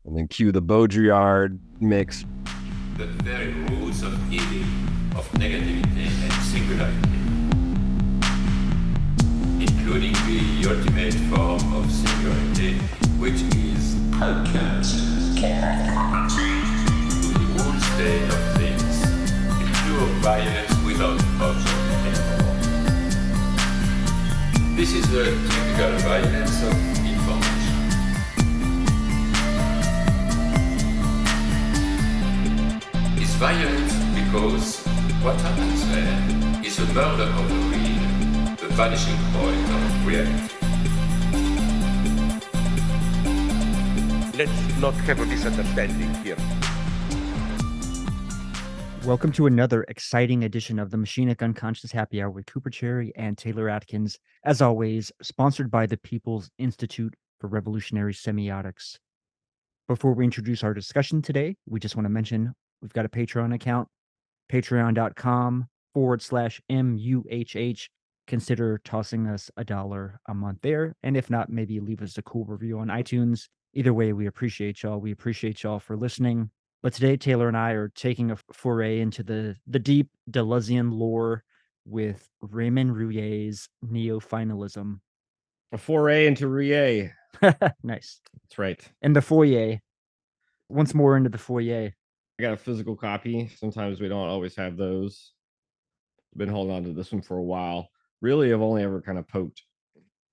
And then cue the Baudrillard mix. The very roots of evil, of negativity and singularity, including the ultimate form of singularity, which is the whole state of things, a pure violence without object anymore. This is the typical violence of information. It's violent because what happens there is a murder of the real, the vanishing point of reality. Let's not have a misunderstanding here. Welcome to another exciting edition of the Machinic Unconscious Happy Hour with Cooper Cherry and Taylor Atkins. As always, sponsored by the People's Institute for Revolutionary Semiotics. Before we introduce our discussion today, we just want to mention we've got a Patreon account, patreon.com/MUHH. Consider tossing us $1 a month there. And if not, maybe leave us a cool review on iTunes. Either way, we appreciate y'all. We appreciate y'all for listening. But today, Taylor and I are taking a foray into the deep Deleuzian lore with Raymond Ruyer's Neofinalism. A foray into Ruyer. Nice. That's right. And the foyer. Once more into the foyer. I got a physical copy. Sometimes we don't always have those. Been holding on to this one for a while. Really, I've only ever kind of poked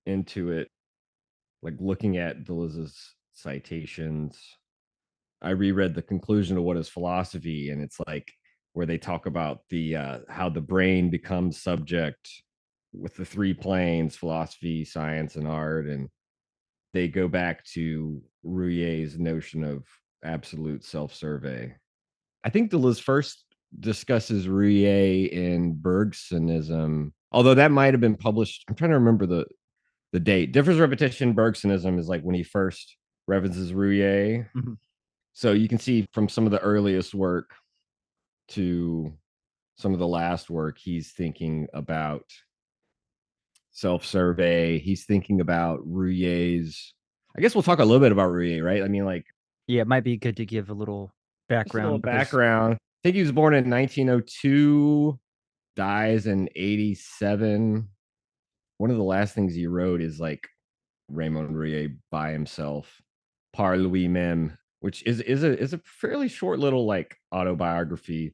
into it, like looking at Deleuze's citations. I reread the conclusion of What is Philosophy, and it's like where they talk about the how the brain becomes subject with the three planes: philosophy, science, and art. And they go back to Ruyer's notion of absolute self-survey. I think Deleuze first discusses Ruyer in Bergsonism, although that might have been published. I'm trying to remember the date. Difference, repetition, Bergsonism is like when he first references Ruyer. Mm-hmm. So you can see from some of the earliest work to some of the last work, he's thinking about self-survey. He's thinking about Ruyer's. I guess we'll talk a little bit about Ruyer, right? I mean, like, Yeah, it might be good to give a little just a little background. background. I think he was born in 1902, dies in 87. One of the last things he wrote is like Raymond Ruyer by himself, par lui-même, which is a fairly short little like autobiography.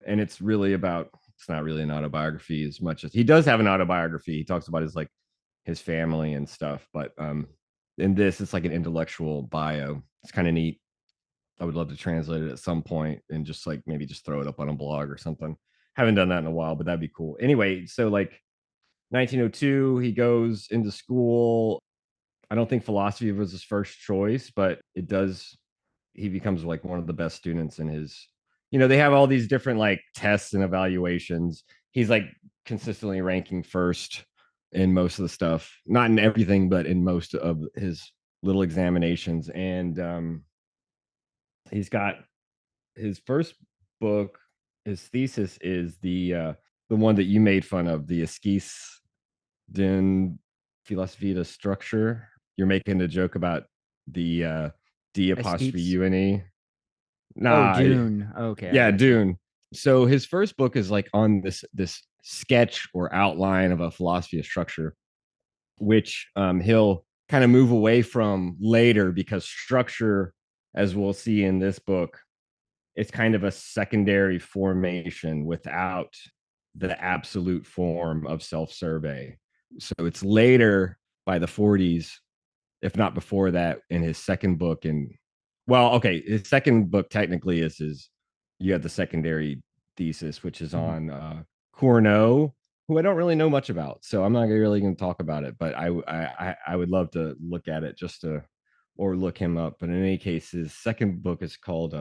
And it's really about, it's not really an autobiography as much as he does have an autobiography. He talks about his like his family and stuff, but in this it's like an intellectual bio. It's kind of neat. I would love to translate it at some point and just like maybe just throw it up on a blog or something. Haven't done that in a while, but that'd be cool. Anyway, so like 1902, he goes into school. I don't think philosophy was his first choice, but it does. He becomes like one of the best students in his, they have all these different like tests and evaluations. He's like consistently ranking first in most of the stuff, not in everything, but in most of his little examinations. And he's got his first book, his thesis is the one that you made fun of, the Esquisse d'une philosophie de structure. You're making a joke about the D apostrophe Esquisse? UNE. Oh, Nah, Dune. Okay, I yeah, got you. Dune. So his first book is like on this sketch or outline of a philosophy of structure, which he'll kind of move away from later because structure, as we'll see in this book, it's kind of a secondary formation without the absolute form of self-survey. So it's later by the 40s, if not before that, in his second book. And well, okay, his second book technically is you have the secondary thesis, which is on Cournot, who I don't really know much about. So I'm not really going to talk about it, but I would love to look at it or look him up. But in any case, his second book is called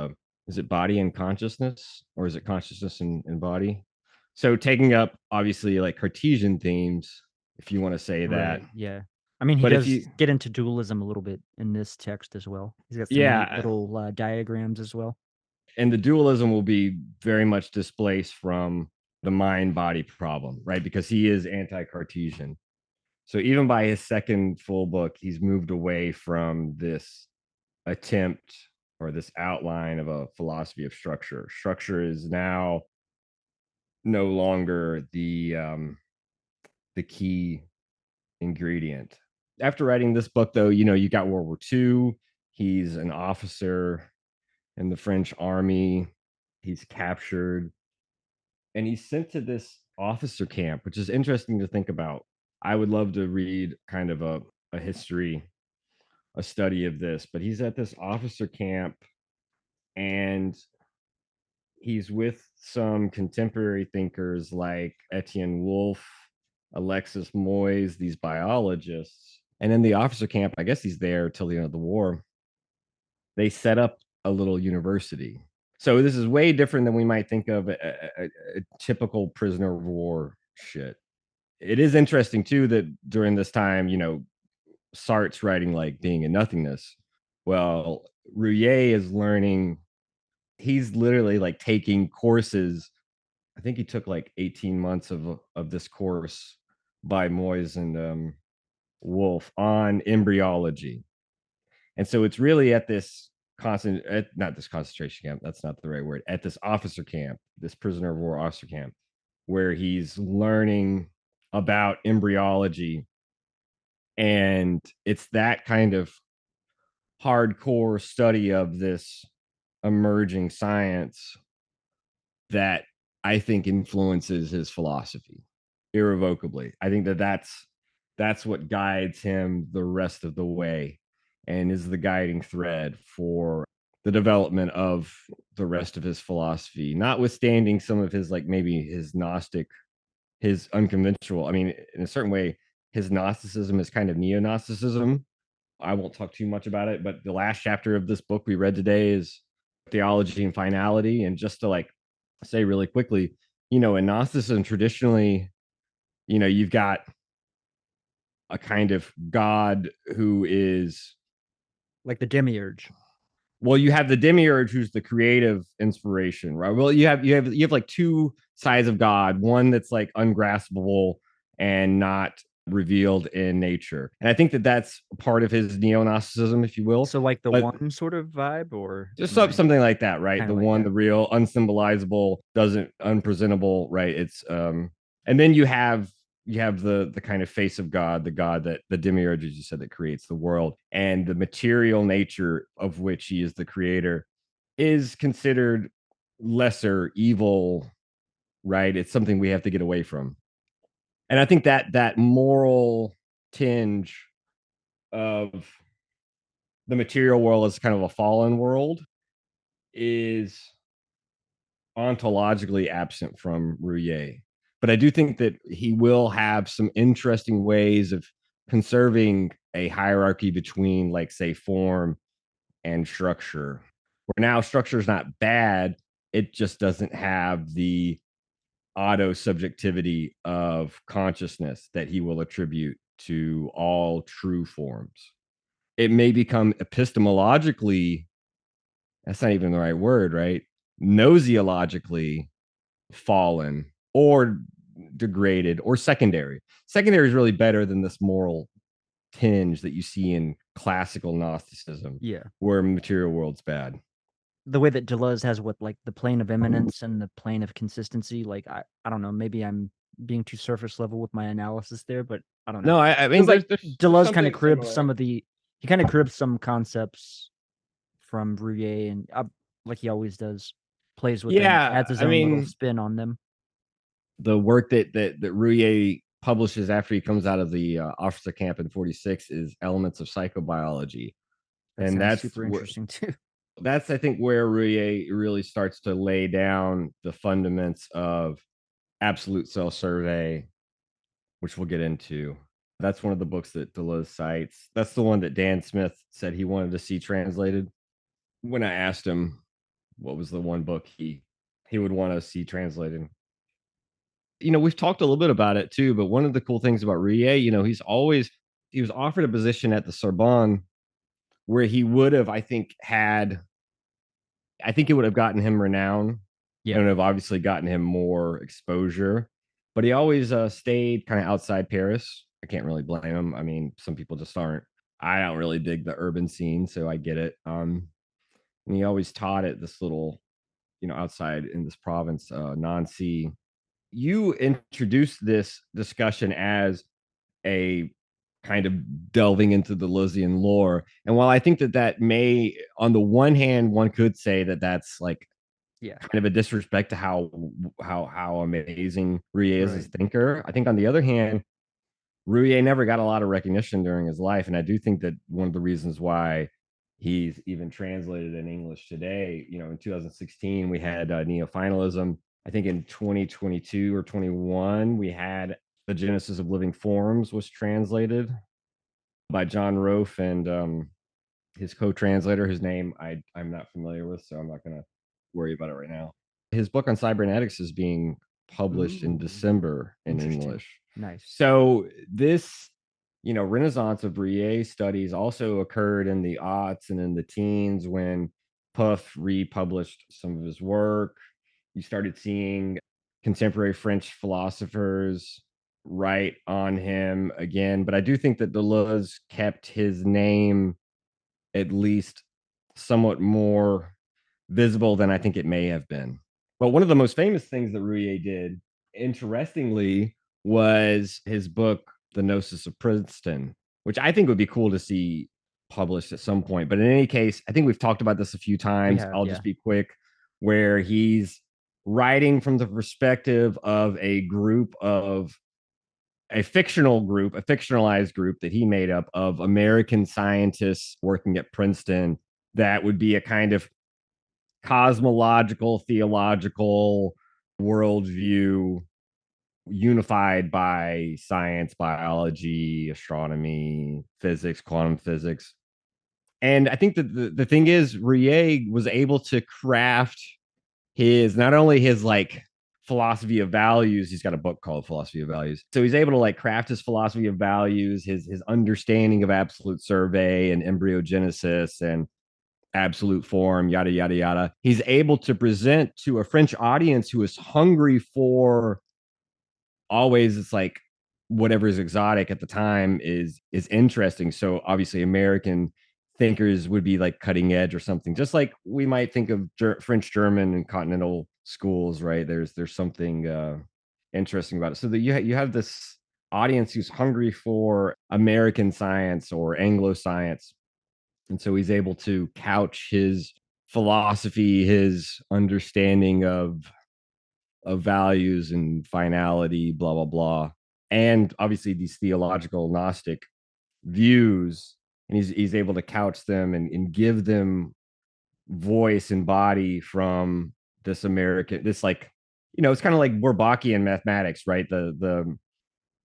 is it Body and Consciousness, or is it Consciousness and Body? So taking up obviously like Cartesian themes, if you want to say that. Right, yeah. I mean, he But if does you, get into dualism a little bit in this text as well. He's got some neat yeah, little diagrams as well. and the dualism will be very much displaced from the mind body problem, right? Because he is anti-Cartesian. So even by his second full book, he's moved away from this attempt or this outline of a philosophy of structure. Structure is now no longer the key ingredient. After writing this book, though, you got World War II. He's an officer in the French army. He's captured and he's sent to this officer camp, which is interesting to think about. I would love to read kind of a history, a study of this, but he's at this officer camp and he's with some contemporary thinkers like Etienne Wolf, Alexis Moyes, these biologists. And in the officer camp, I guess he's there till the end of the war. They set up a little university. So this is way different than we might think of a typical prisoner of war shit. It is interesting too that during this time, Sartre's writing like Being and Nothingness. Well, Ruyer is learning. He's literally like taking courses. I think he took like 18 months of this course by Moyes and Wolf on embryology. And so it's really at this not this concentration camp, that's not the right word, at this officer camp, this prisoner of war officer camp, where he's learning about embryology. And it's that kind of hardcore study of this emerging science that I think influences his philosophy irrevocably. I think that's what guides him the rest of the way and is the guiding thread for the development of the rest of his philosophy, notwithstanding some of his, like, maybe his Gnostic, his unconventional. I mean, in a certain way, his Gnosticism is kind of neo-Gnosticism. I won't talk too much about it, but the last chapter of this book we read today is theology and finality. And just to like say really quickly, in Gnosticism, traditionally, you've got a kind of God who is, Like the demiurge. well, you have the demiurge who's the creative inspiration, right? Well, you have like two sides of God, one that's like ungraspable and not revealed in nature. And I think that that's part of his neo-Gnosticism, if you will. So like the But one sort of vibe, or just am I something like that, right? kinda The like one, that? the real, unsymbolizable, doesn't unpresentable, right? It's and then you have the kind of face of God, the God that the demiurge, as you said, that creates the world, and the material nature of which he is the creator is considered lesser evil, right? It's something we have to get away from. And I think that moral tinge of the material world as kind of a fallen world is ontologically absent from Rouillet. But I do think that he will have some interesting ways of conserving a hierarchy between, like, say, form and structure. Where now structure is not bad, it just doesn't have the auto subjectivity of consciousness that he will attribute to all true forms. It may become epistemologically, that's not even the right word, right? Gnosiologically fallen or degraded or secondary. Secondary is really better than this moral tinge that you see in classical Gnosticism, Yeah. where material world's bad. The way that Deleuze has what, like, the plane of immanence and the plane of consistency, like, I don't know, maybe I'm being too surface level with my analysis there, but I don't know. No, I mean, Feels like there's Deleuze kinda something cribs similar. some of the he kinda cribs some concepts from Rouillet and, like he always does, plays with them, Yeah, adds his I own little mean, spin on them. the work that Rouillet publishes after he comes out of the officer camp in 46 is Elements of Psychobiology. That And sounds super interesting too. that's I think where Rouillet really starts to lay down the fundaments of absolute self-survey, which we'll get into. That's one of the books that Deleuze cites. That's the one that Dan Smith said he wanted to see translated. When I asked him what was the one book he would want to see translated. We've talked a little bit about it too, but one of the cool things about Rouillet, he was offered a position at the Sorbonne where he would have, I think it would have gotten him renown Yeah. and would have obviously gotten him more exposure. But he always stayed kind of outside Paris. I can't really blame him. I mean, some people just aren't. I don't really dig the urban scene, so I get it. and he always taught at this little, outside in this province, Nancy. You introduced this discussion as a kind of delving into the Lysian lore. And while I think that that may, on the one hand, one could say that that's like Yeah. kind of a disrespect to how amazing Ruyer is as a Right. thinker. I think on the other hand, Ruyer never got a lot of recognition during his life, and I do think that one of the reasons why he's even translated in English today, in 2016 we had Neofinalism. I think in 2022 or 21 we had The Genesis of Living Forms was translated by John Rofe and his co-translator, whose name I'm not familiar with, so I'm not going to worry about it right now. His book on cybernetics is being published in Ooh, December in interesting. English. Nice. So this, renaissance of Brier studies also occurred in the aughts and in the teens when Puff republished some of his work. You started seeing contemporary French philosophers write on him again. But I do think that Deleuze kept his name at least somewhat more visible than I think it may have been. But one of the most famous things that Ruyer did, interestingly, was his book, The Gnosis of Princeton, which I think would be cool to see published at some point. But in any case, I think we've talked about this a few We times. have, I'll yeah. just be quick, where he's writing from the perspective of a fictional group, a fictionalized group that he made up of American scientists working at Princeton that would be a kind of cosmological, theological worldview unified by science, biology, astronomy, physics, quantum physics. And I think that the thing is, Ruyer was able to craft his not only his like philosophy of values. He's got a book called Philosophy of Values. So he's able to like craft his philosophy of values, his understanding of absolute survey and embryogenesis and absolute form, yada yada yada. He's able to present to a French audience who is hungry for always it's like whatever is exotic at the time is interesting. So obviously American thinkers would be like cutting edge or something, just like we might think of French, German, and continental schools, right? There's something interesting about it. So that you have this audience who's hungry for American science or Anglo science, and so he's able to couch his philosophy, his understanding of values and finality, blah blah blah, and obviously these theological Gnostic views, and he's able to couch them and give them voice and body from this American, this like, it's kind of like Bourbachian mathematics, right? The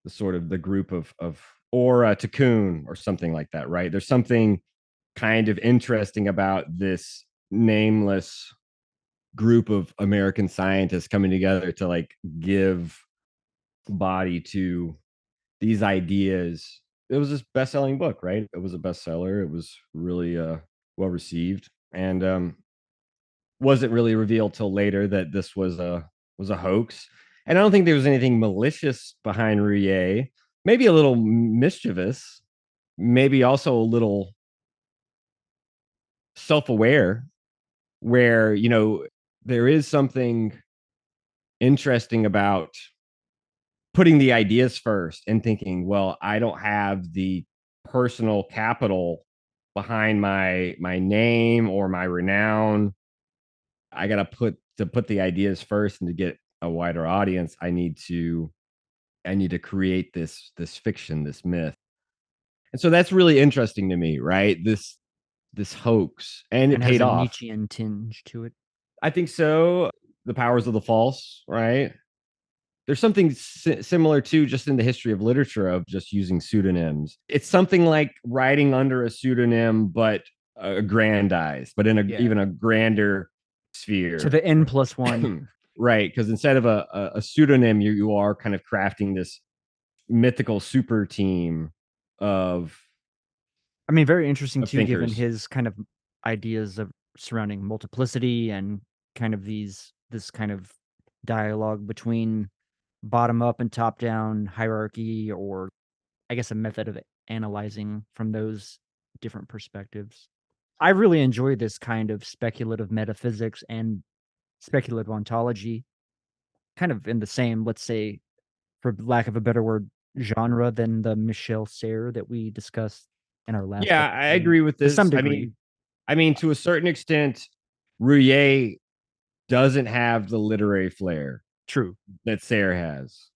sort of the group of or Tikkun or something like that, right? There's something kind of interesting about this nameless group of American scientists coming together to like give body to these ideas. It was this best-selling book, right? It was a bestseller. It was really well received, and wasn't really revealed till later that this was a hoax. And I don't think there was anything malicious behind Ruyer. Maybe a little mischievous, maybe also a little self-aware, where there is something interesting about putting the ideas first and thinking, well, I don't have the personal capital behind my name or my renown. I got to put the ideas first, and to get a wider audience, I need to create this fiction, this myth. And so that's really interesting to me, right? This hoax, and it And has paid a off. Nietzschean tinge to it. I think so. The powers of the false, right? There's something similar to just in the history of literature of just using pseudonyms. It's something like writing under a pseudonym, but aggrandized, but in Yeah. even a grander To sphere. the N+1. Right, because instead of a pseudonym, you are kind of crafting this mythical super team of I mean, very interesting too, given thinkers. his kind of ideas of surrounding multiplicity and kind of this kind of dialogue between bottom up and top down hierarchy, or I guess a method of analyzing from those different perspectives. I really enjoy this kind of speculative metaphysics and speculative ontology, kind of in the same, let's say, for lack of a better word, genre than the Michel Serre that we discussed in our last Yeah, I episode, agree with to some this. degree. I mean, to a certain extent, Ruyer doesn't have the literary flair True. that Serre has.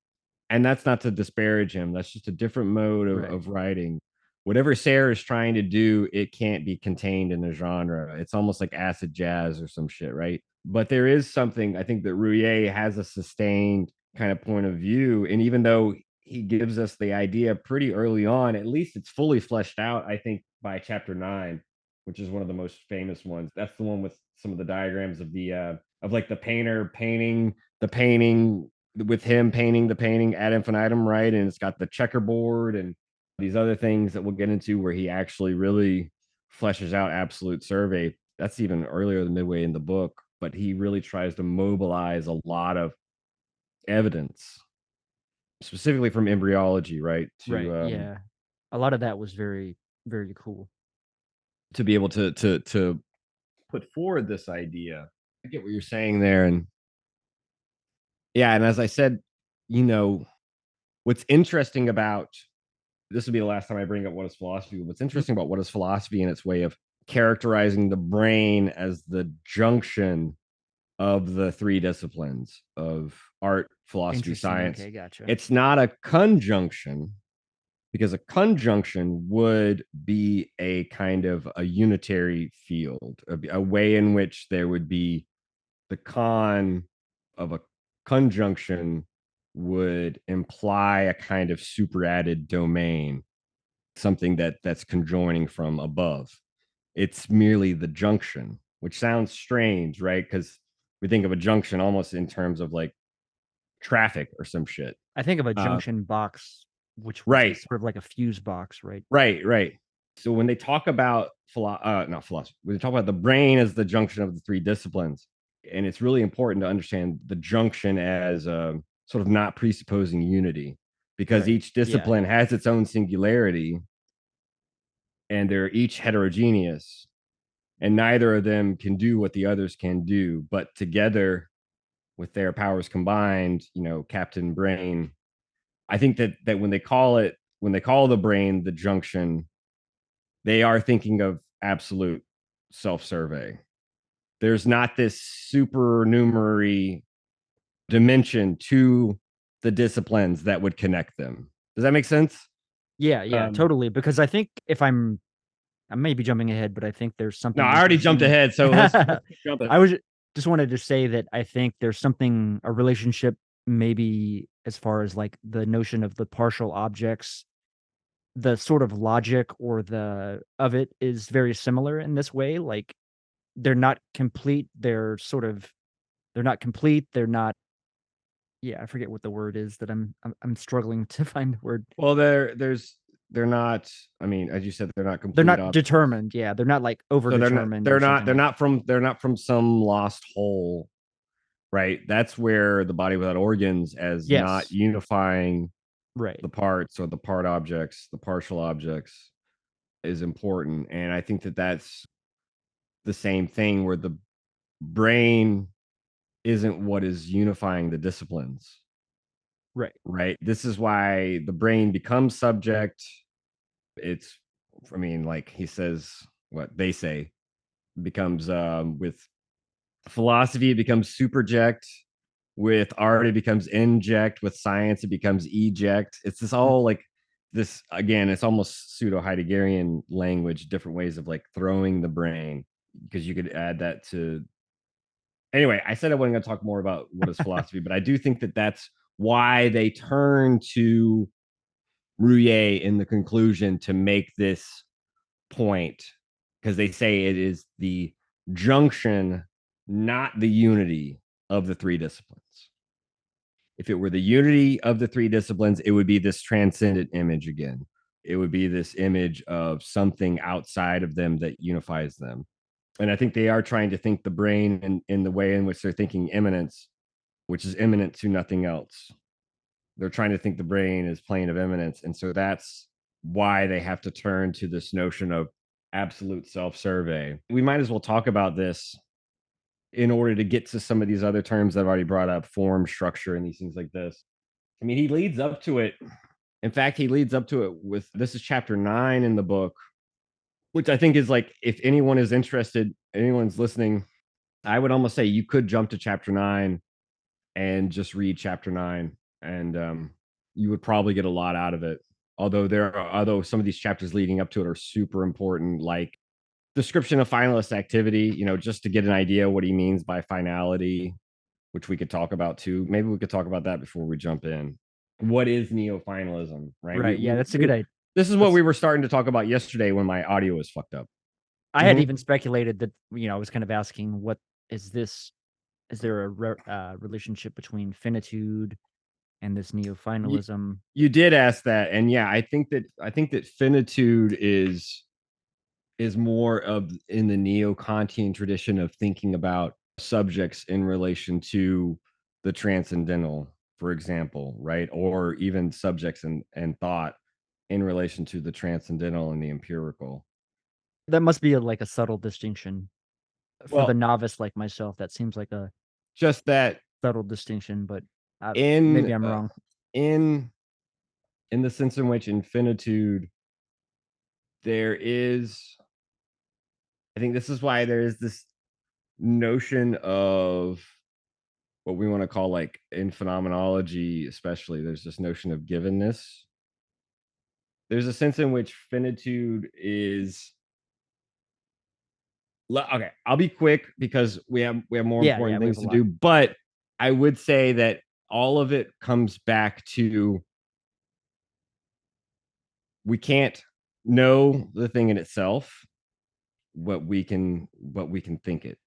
And that's not to disparage him. That's just a different mode Right. of writing. Whatever Serre is trying to do, it can't be contained in a genre. It's almost like acid jazz or some shit, right? But there is something, I think, that Rouillet has a sustained kind of point of view. And even though he gives us the idea pretty early on, at least it's fully fleshed out, I think, by chapter 9, which is one of the most famous ones. That's the one with some of the diagrams of the of like the painter painting the painting with him painting the painting ad infinitum, right? And it's got the checkerboard and these other things that we'll get into where he actually really fleshes out absolute survey. That's even earlier than midway in the book, but he really tries to mobilize a lot of evidence, specifically from embryology, right? Right. Yeah. A lot of that was very, very cool. To be able to put forward this idea. I get what you're saying there. And yeah, and as I said, you know, what's interesting about this will be the last time I bring up what is philosophy. What's interesting about what is philosophy and its way of characterizing the brain as the junction of the three disciplines of art, philosophy, Interesting. science. Okay, gotcha. It's not a conjunction because a conjunction would be a kind of a unitary field, a way in which there would be the con of a conjunction would imply a kind of superadded domain, something that's conjoining from above. It's merely the junction, which sounds strange, right? Because we think of a junction almost in terms of like traffic or some shit. I think of a junction box, which would be Right, sort of like a fuse box, right? right. So when they talk about not philosophy, when they talk about the brain as the junction of the three disciplines, and it's really important to understand the junction as sort of not presupposing unity, because Right. each discipline has its own singularity, and they're each heterogeneous, and neither of them can do what the others can do, but together with their powers combined, you know, Captain Brain. I think that when they call the brain the junction, they are thinking of absolute self-survey. There's not this supernumerary dimension to the disciplines that would connect them. Does that make sense? Yeah, totally. Because I think if I may be jumping ahead, but I think there's No, something I already jumped interesting. ahead, so let's keep jumping. I was just wanted to say that I think there's something a relationship maybe as far as like the notion of the partial objects, the sort of logic or the of it is very similar in this way. Like they're not complete, they're not complete, they're not yeah, I forget what the word is that I'm struggling to find the word. Well, they're not. I mean, as you said, they're not They're complete not objects. determined, yeah, they're not, like, So overdetermined or something like they're not from some lost whole, right? That's where the body without organs as not Yes, unifying right, the parts or the part objects, the partial objects is important. And I think that that's the same thing where the brain isn't what is unifying the disciplines, right, right? This is why the brain becomes subject. It's, I mean, like he says, what they say becomes with philosophy, it becomes superject. With art, it becomes inject. With science, it becomes eject. It's this mm, all like this again. It's almost pseudo Heideggerian language, different ways of like throwing the brain because you could add that to. Anyway, I said I wasn't going to talk more about what is philosophy, but I do think that that's why they turn to Rouillet in the conclusion to make this point, because they say it is the junction, not the unity of the three disciplines. If it were the unity of the three disciplines, it would be this transcendent image again. It would be this image of something outside of them that unifies them. And I think they are trying to think the brain in the way in which they're thinking immanence, which is immanent to nothing else. They're trying to think the brain is plane of immanence. And so that's why they have to turn to this notion of absolute self-survey. We might as well talk about this in order to get to some of these other terms that I've already brought up, form, structure, and these things like this. I mean, he leads up to it. In fact, he leads up to it with, this is chapter 9 in the book, which I think is like, if anyone is interested, anyone's listening, I would almost say you could jump to chapter 9 and just read chapter 9, and you would probably get a lot out of it. Although some of these chapters leading up to it are super important, like description of finalist activity, just to get an idea what he means by finality, which we could talk about too. Maybe we could talk about that before we jump in. What is neofinalism, right? Right. Yeah, that's a good idea. This is what we were starting to talk about yesterday when my audio was fucked up. I had even speculated that, I was kind of asking, what is this? Is there a relationship between finitude and this neofinalism? You did ask that, and yeah, I think that finitude is more of in the neo-Kantian tradition of thinking about subjects in relation to the transcendental, for example, right? Or even subjects and thought in relation to the transcendental and the empirical. That must be like a subtle distinction for the Well, novice like myself. That seems like a just that subtle distinction, but maybe in I'm wrong. in in the sense in which in finitude there is, I think this is why there is this notion of what we want to call, like in phenomenology especially, there's this notion of givenness. There's a sense in which finitude is, okay, I'll be quick because we have more Yeah, important we have things a to lot. do, but I would say that all of it comes back to, we can't know the thing in itself, but we can think it,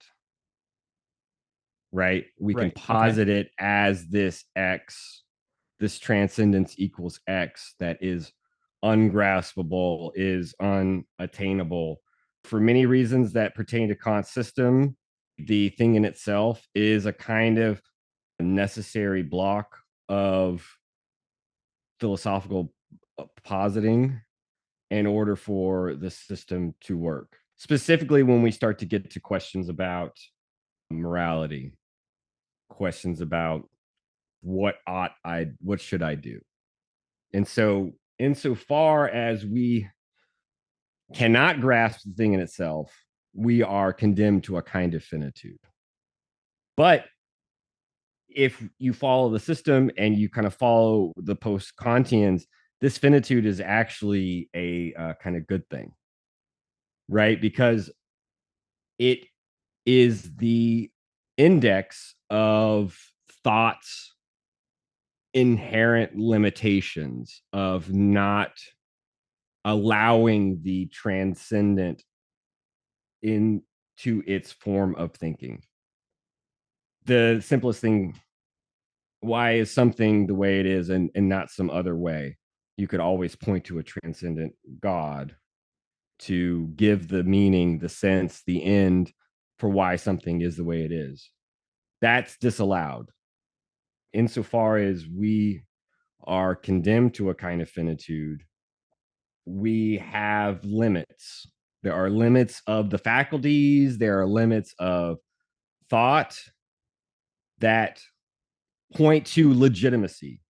right? We can Right. Okay. posit it as this X, this transcendence equals X that is ungraspable, is unattainable. For many reasons that pertain to Kant's system, the thing in itself is a kind of necessary block of philosophical positing in order for the system to work. Specifically, when we start to get to questions about morality, questions about what should I do? And so, insofar as we cannot grasp the thing in itself, we are condemned to a kind of finitude. But if you follow the system and you kind of follow the post-Kantians, this finitude is actually a kind of good thing, right? Because it is the index of thought's inherent limitations of not allowing the transcendent into its form of thinking. The simplest thing, why is something the way it is and not some other way? You could always point to a transcendent God to give the meaning, the sense, the end for why something is the way it is. That's disallowed. Insofar as we are condemned to a kind of finitude, we have limits. There are limits of the faculties, there are limits of thought that point to legitimacy.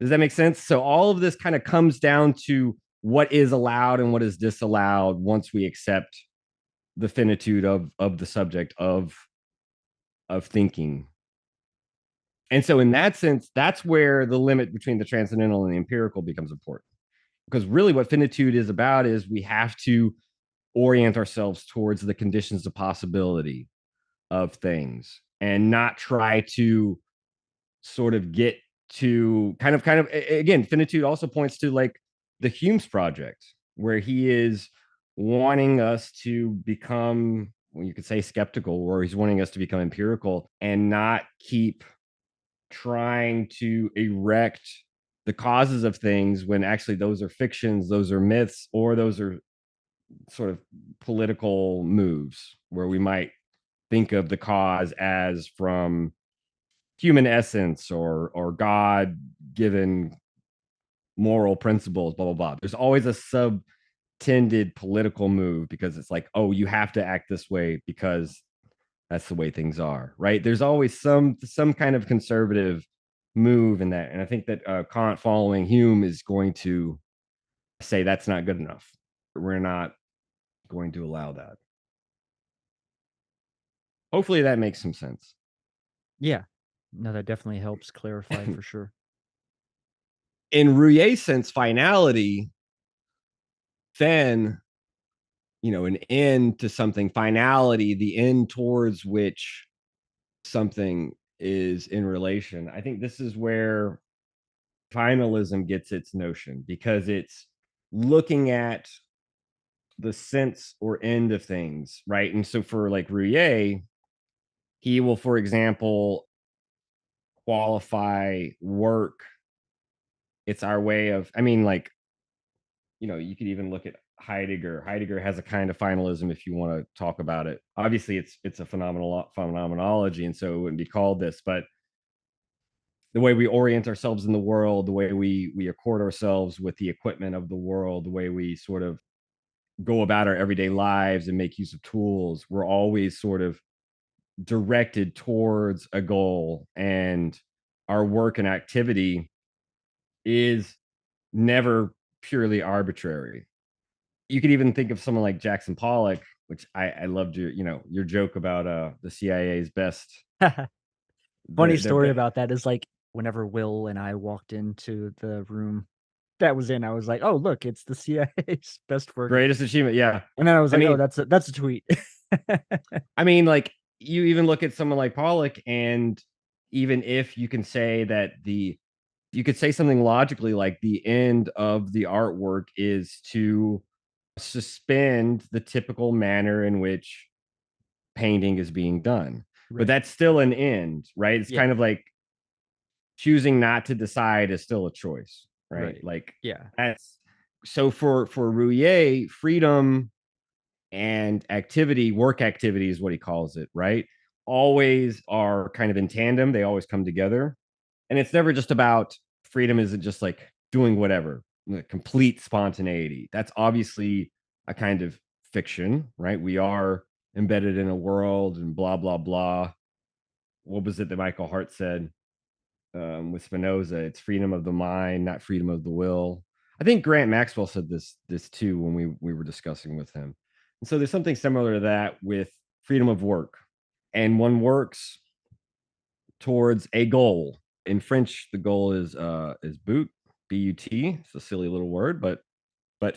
Does that make sense? So all of this kind of comes down to what is allowed and what is disallowed once we accept the finitude of the subject of thinking. And so in that sense, that's where the limit between the transcendental and the empirical becomes important. Because really what finitude is about is we have to orient ourselves towards the conditions of possibility of things and not try to sort of get to kind of again, finitude also points to like the Hume's project, where he is wanting us to become, well, you could say skeptical, or he's wanting us to become empirical and not keep trying to erect the causes of things when actually those are fictions, those are myths, or those are sort of political moves where we might think of the cause as from human essence or God given moral principles, blah blah blah. There's always a intended political move because it's like, oh, you have to act this way because that's the way things are, right? There's always some kind of conservative move in that, and I think that Kant, following Hume, is going to say that's not good enough. We're not going to allow that. Hopefully, that makes some sense. Yeah. No, that definitely helps clarify for sure. In Ruyer's sense, finality, then an end to something, finality, the end towards which something is in relation. I think this is where finalism gets its notion, because it's looking at the sense or end of things, right? And so for like Ruyer, he will, for example, qualify work. It's our way of, I mean, like, you could even look at Heidegger. Heidegger has a kind of finalism if you want to talk about it. Obviously, it's a phenomenology, and so it wouldn't be called this, but the way we orient ourselves in the world, the way we accord ourselves with the equipment of the world, the way we sort of go about our everyday lives and make use of tools, we're always sort of directed towards a goal, and our work and activity is never purely arbitrary. You could even think of someone like Jackson Pollock, which I loved your joke about the CIA's best. Funny Their story about that is, like, whenever Will and I walked into the room that was in, I was like, "Oh, look, it's the CIA's best work." greatest achievement. Yeah. And then I was I like, "Oh, mean, that's a tweet." like, you even look at someone like Pollock, and even if you can say that you could say something logically like the end of the artwork is to suspend the typical manner in which painting is being done. But Right. that's still an end, right? It's Yeah. kind of like choosing not to decide is still a choice, right? Right. Like, Yeah. that's so for Rouillet, freedom and activity, work activity is what he calls it, right? Always are kind of in tandem. They always come together. And it's never just about freedom, isn't just like doing whatever, complete spontaneity. That's obviously a kind of fiction, right? We are embedded in a world and blah, blah, blah. What was it that Michael Hart said with Spinoza? It's freedom of the mind, not freedom of the will. I think Grant Maxwell said this too when we were discussing with him. And so there's something similar to that with freedom of work. And one works towards a goal. In French, the goal is but, B-U-T. It's a silly little word, but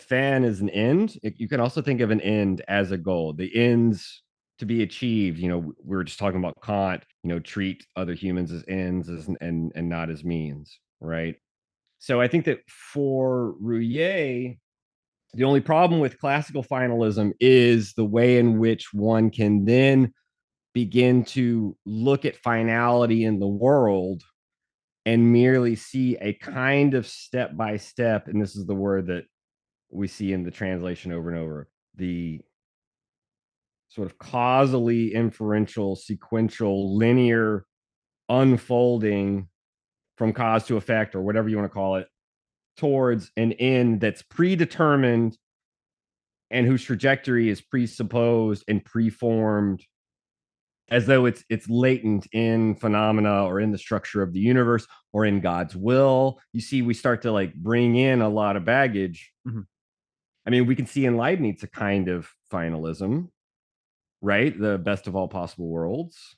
fan is an end. You can also think of an end as a goal. The ends to be achieved. We were just talking about Kant. Treat other humans as ends and not as means, right? So I think that for Rouillet, the only problem with classical finalism is the way in which one can then begin to look at finality in the world and merely see a kind of step by step. And this is the word that we see in the translation over and over, the sort of causally inferential, sequential, linear unfolding from cause to effect, or whatever you want to call it, towards an end that's predetermined and whose trajectory is presupposed and preformed, as though it's latent in phenomena or in the structure of the universe or in God's will. You see, we start to like bring in a lot of baggage. Mhm. I mean, we can see in Leibniz a kind of finalism, right? The best of all possible worlds.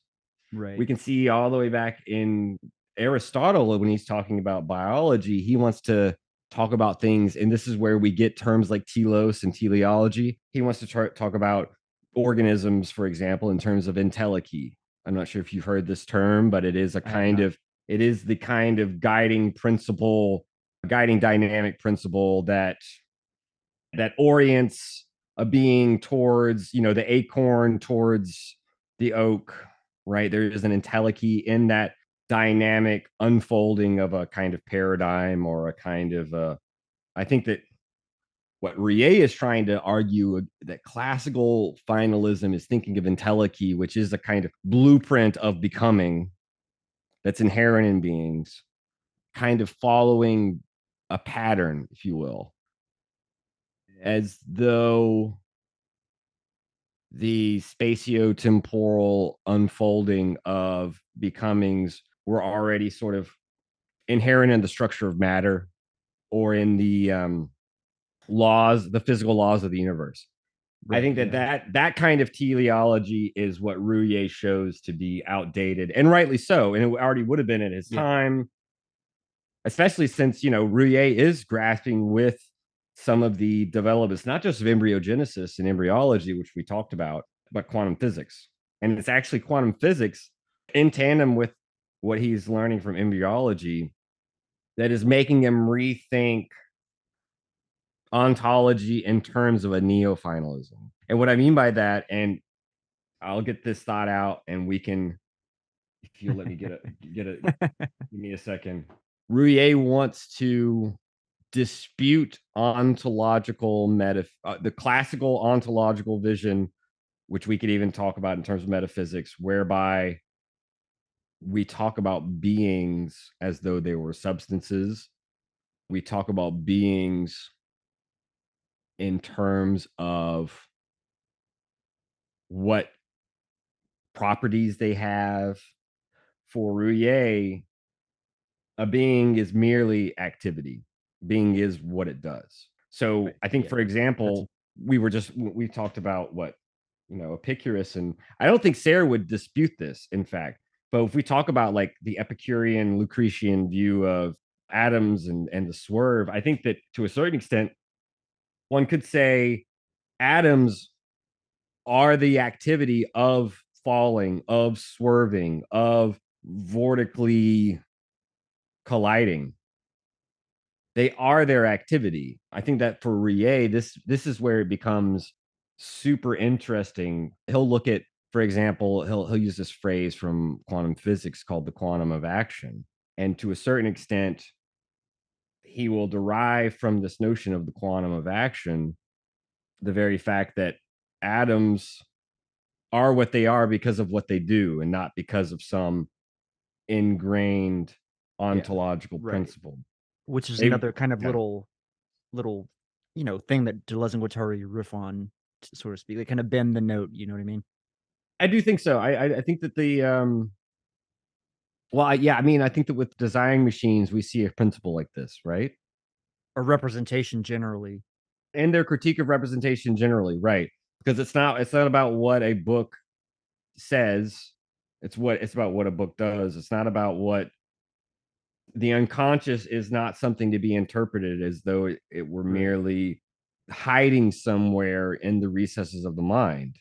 We Right. can see all the way back in Aristotle when he's talking about biology. He wants to talk about things, and this is where we get terms like telos and teleology. He wants to talk about organisms, for example, in terms of entelechy. I'm not sure if you've heard this term, but it is I have not. it is the kind of guiding principle, guiding dynamic principle that orients a being towards, the acorn towards the oak, right? There is an entelechy in that dynamic unfolding of a kind of paradigm or a kind of I think that what Rie is trying to argue, that classical finalism is thinking of entelechy, which is a kind of blueprint of becoming that's inherent in beings, kind of following a pattern, if you will. as though the spatiotemporal unfolding of becomings were already sort of inherent in the structure of matter or in the laws, the physical laws of the universe. I think that kind of teleology is what Ruyer shows to be outdated, and rightly so. And it already would have been at his time, especially since Ruyer is grasping with some of the developments, not just of embryogenesis and embryology, which we talked about, but quantum physics. And it's actually quantum physics in tandem with what he's learning from embryology that is making him rethink ontology in terms of a neofinalism. And what I mean by that, and I'll get this thought out, and we can, if you'll let me give me a second. Ruyer wants to dispute ontological the classical ontological vision, which we could even talk about in terms of metaphysics, whereby we talk about beings as though they were substances. We talk about beings in terms of what properties they have. For Ruyer, a being is merely activity. Being is what it does. So I think, for example, we talked about what, Epicurus, and I don't think Sarah would dispute this, in fact. But if we talk about like the Epicurean, Lucretian view of atoms and the swerve, I think that to a certain extent, one could say atoms are the activity of falling, of swerving, of vortically colliding. They are their activity. I think that for Ruyer, this is where it becomes super interesting. He'll look at, for example, he'll use this phrase from quantum physics called the quantum of action. And to a certain extent, he will derive from this notion of the quantum of action the very fact that atoms are what they are because of what they do and not because of some ingrained ontological principle. Which is another kind of little thing that Deleuze and Guattari riff on, so to speak. They kind of bend the note, you know what I mean? I do think so. I think that I think that with design machines, we see a principle like this, right? Or representation generally. And their critique of representation generally, right? Because it's not about what a book says. It's about what a book does. It's not about what the unconscious is, not something to be interpreted as though it were merely hiding somewhere in the recesses of the mind.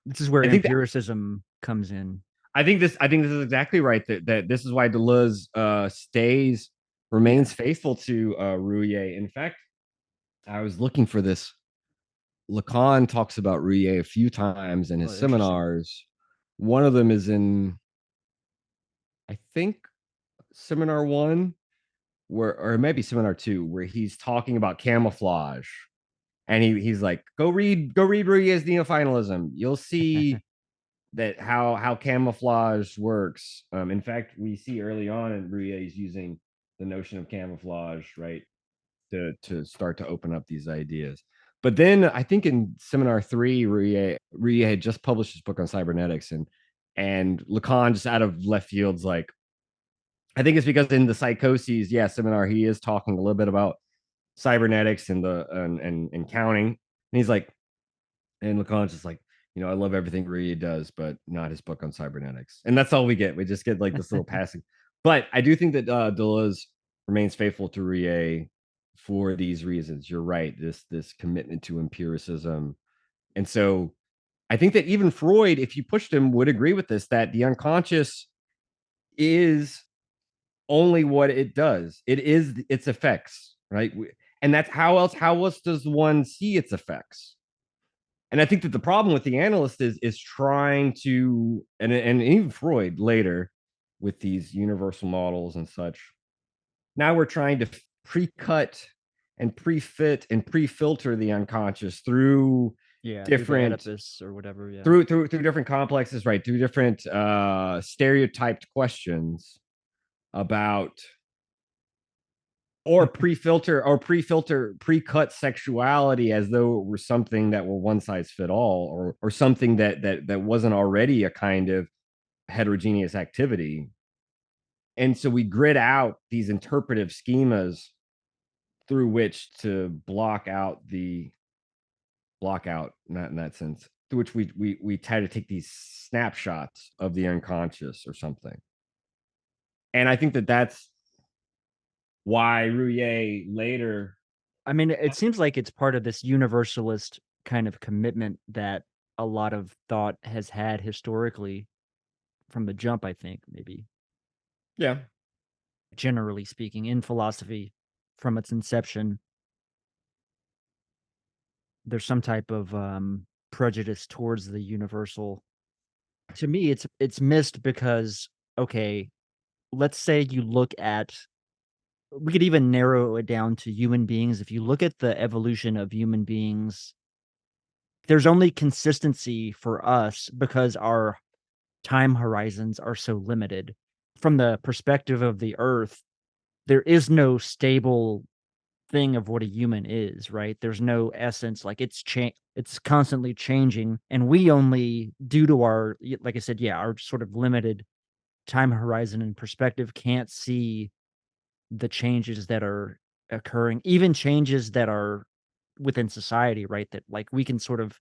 This is where empiricism comes in. I think this is exactly right. That this is why Deleuze remains faithful to Ruyer. In fact, I was looking for this. Lacan talks about Ruyer a few times in his seminars. One of them is in, I think, seminar 1, or maybe seminar 2, where he's talking about camouflage, and he's like, go read Ruyer's Neofinalism. You'll see that how camouflage works. In fact, we see early on in Ruyer is using the notion of camouflage, right, to start to open up these ideas. But then I think in seminar 3, Ruyer had just published his book on cybernetics, and Lacan, just out of left field's like, I think it's because in the psychoses, seminar, he is talking a little bit about cybernetics and counting, and he's like, and Lacan's just like, I love everything Ruyer does, but not his book on cybernetics. And that's all we get. We just get like this little passing. But I do think that Deleuze remains faithful to Ruyer for these reasons. You're right. This commitment to empiricism. And so I think that even Freud, if you pushed him, would agree with this, that the unconscious is only what it does. It is its effects, right? And that's how else does one see its effects? And I think that the problem with the analyst is trying to, and even Freud later with these universal models and such. Now we're trying to pre-cut and pre-fit and pre-filter the unconscious through different Oedipus or whatever, through different complexes, right? Through different stereotyped questions about or pre-cut sexuality as though it were something that were one size fit all, or something that wasn't already a kind of heterogeneous activity. And so we grid out these interpretive schemas through which to block out, not in that sense, through which we try to take these snapshots of the unconscious or something. And I think that's why Ruyer later. I mean, it seems like it's part of this universalist kind of commitment that a lot of thought has had historically from the jump, I think, maybe. Yeah. Generally speaking, in philosophy from its inception, there's some type of prejudice towards the universal. To me, it's missed because, okay, let's say you look at, we could even narrow it down to human beings. If you look at the evolution of human beings, there's only consistency for us because our time horizons are so limited. From the perspective of the earth, there is no stable thing of what a human is, right? There's no essence, like it's constantly changing, and we only, due to our, like I said, yeah, our sort of limited time horizon and perspective, can't see the changes that are occurring, even changes that are within society, right? That like we can sort of,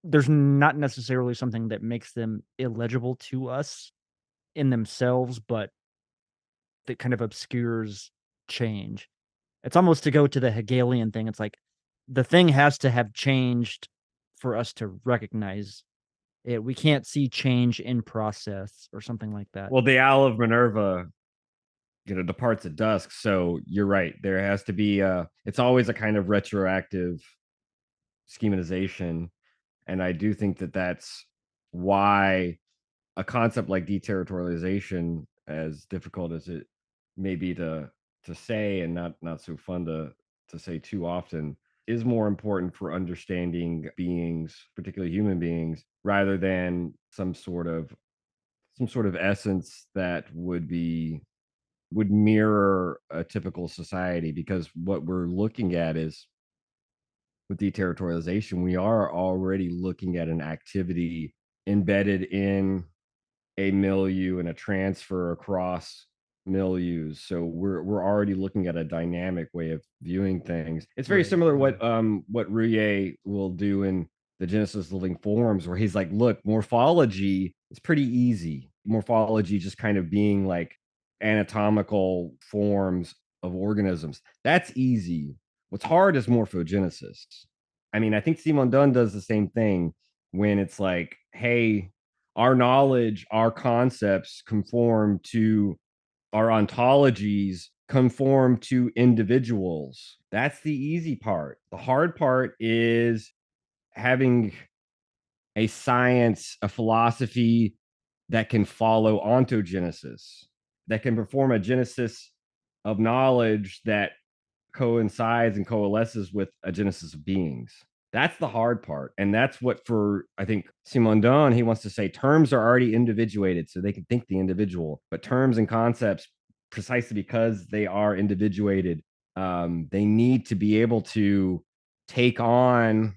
there's not necessarily something that makes them illegible to us in themselves, but that kind of obscures change. It's almost to go to the Hegelian thing. It's like the thing has to have changed for us to recognize it. We can't see change in process or something like that. Well, the owl of Minerva, departs at dusk. So you're right. There has to be it's always a kind of retroactive schematization. And I do think that that's why a concept like deterritorialization, as difficult as it may be to say, and not so fun to say too often, is more important for understanding beings, particularly human beings, rather than some sort of essence that would mirror a typical society. Because what we're looking at is, with deterritorialization, we are already looking at an activity embedded in a milieu and a transfer across milieus. So we're already looking at a dynamic way of viewing things. It's very Right, similar right. what Ruyer will do in the Genesis of Living Forms, where he's like, look, morphology is pretty easy. Morphology just kind of being like anatomical forms of organisms. That's easy. What's hard is morphogenesis. I mean, I think Simondon does the same thing when it's like, hey, our knowledge, our concepts conform to, our ontologies conform to individuals. That's the easy part. The hard part is having a science, a philosophy that can follow ontogenesis, that can perform a genesis of knowledge that coincides and coalesces with a genesis of beings. That's the hard part. And that's what, for, I think, Simondon, he wants to say terms are already individuated so they can think the individual, but terms and concepts, precisely because they are individuated, they need to be able to take on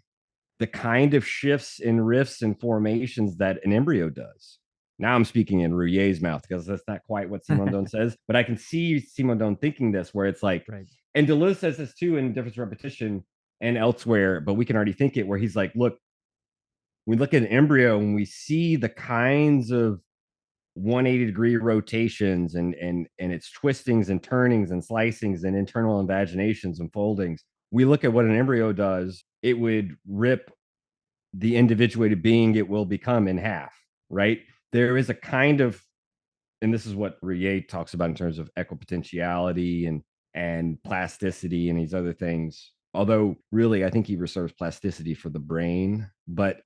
the kind of shifts and rifts and formations that an embryo does. Now I'm speaking in Ruyer's mouth because that's not quite what Simondon says, but I can see Simondon thinking this, where it's like, Right. and Deleuze says this too in Difference Repetition and elsewhere, but we can already think it, where he's like, look, we look at an embryo and we see the kinds of 180-degree rotations and its twistings and turnings and slicings and internal invaginations and foldings. We look at what an embryo does, it would rip the individuated being it will become in half, right? There is a kind of, and this is what Ruyer talks about in terms of equipotentiality and plasticity and these other things. Although really, I think he reserves plasticity for the brain, but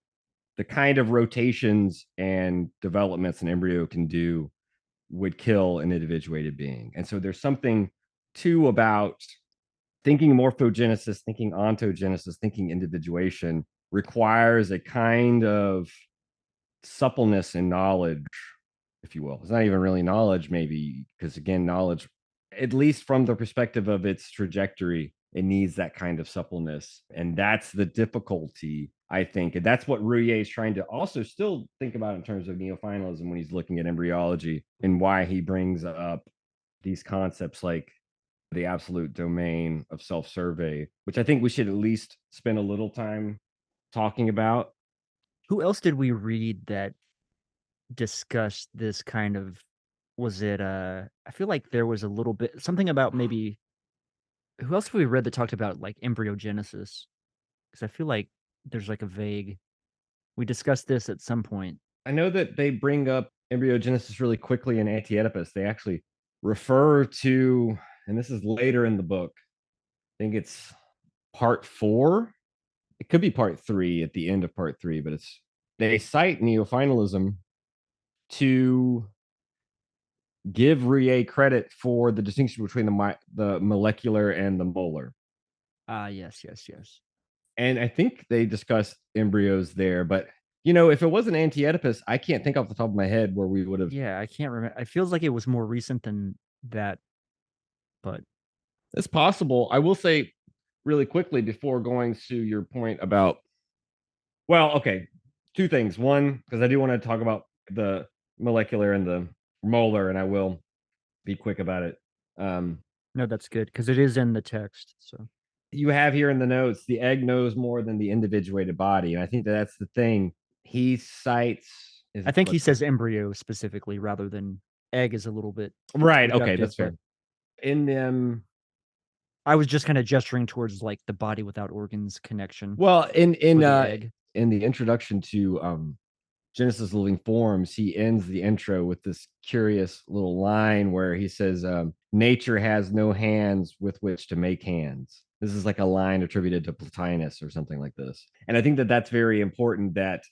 the kind of rotations and developments an embryo can do would kill an individuated being. And so there's something too about thinking morphogenesis, thinking ontogenesis, thinking individuation requires a kind of suppleness in knowledge, if you will. It's not even really knowledge, maybe, because again, knowledge at least from the perspective of its trajectory, it needs that kind of suppleness. And that's the difficulty, I think. And that's what Ruyer is trying to also still think about in terms of neofinalism when he's looking at embryology, and why he brings up these concepts like the absolute domain of self-survey, which I think we should at least spend a little time talking about. Who else did we read that discussed this kind of, was it, I feel like there was a little bit something about maybe, who else have we read that talked about, like, embryogenesis? Because I feel like there's, like, a vague, we discussed this at some point. I know that they bring up embryogenesis really quickly in Anti-Oedipus. They actually refer to, and this is later in the book, I think it's part 4. It could be part 3 at the end of part 3, but it's, they cite neofinalism to give Ruyer credit for the distinction between the molecular and the molar. Ah, yes, yes, yes. And I think they discuss embryos there, but you know, if it wasn't Anti-Oedipus, I can't think off the top of my head where we would have. Yeah, I can't remember. It feels like it was more recent than that, but It's possible. I will say really quickly before going to your point about, well, okay, 2 things. One, because I do want to talk about the molecular and the molar, and I will be quick about it. no, that's good because it is in the text. So You have here in the notes, the egg knows more than the individuated body. And I think that that's the thing. He cites, is I it think he what's says embryo specifically rather than egg is a little bit right? Okay, reductive, that's but fair. In them, I was just kind of gesturing towards like the body without organs connection well, for the egg. in the introduction to Genesis Living Forms, he ends the intro with this curious little line where he says, nature has no hands with which to make hands. This is like a line attributed to Plotinus or something like this. And I think that that's very important, that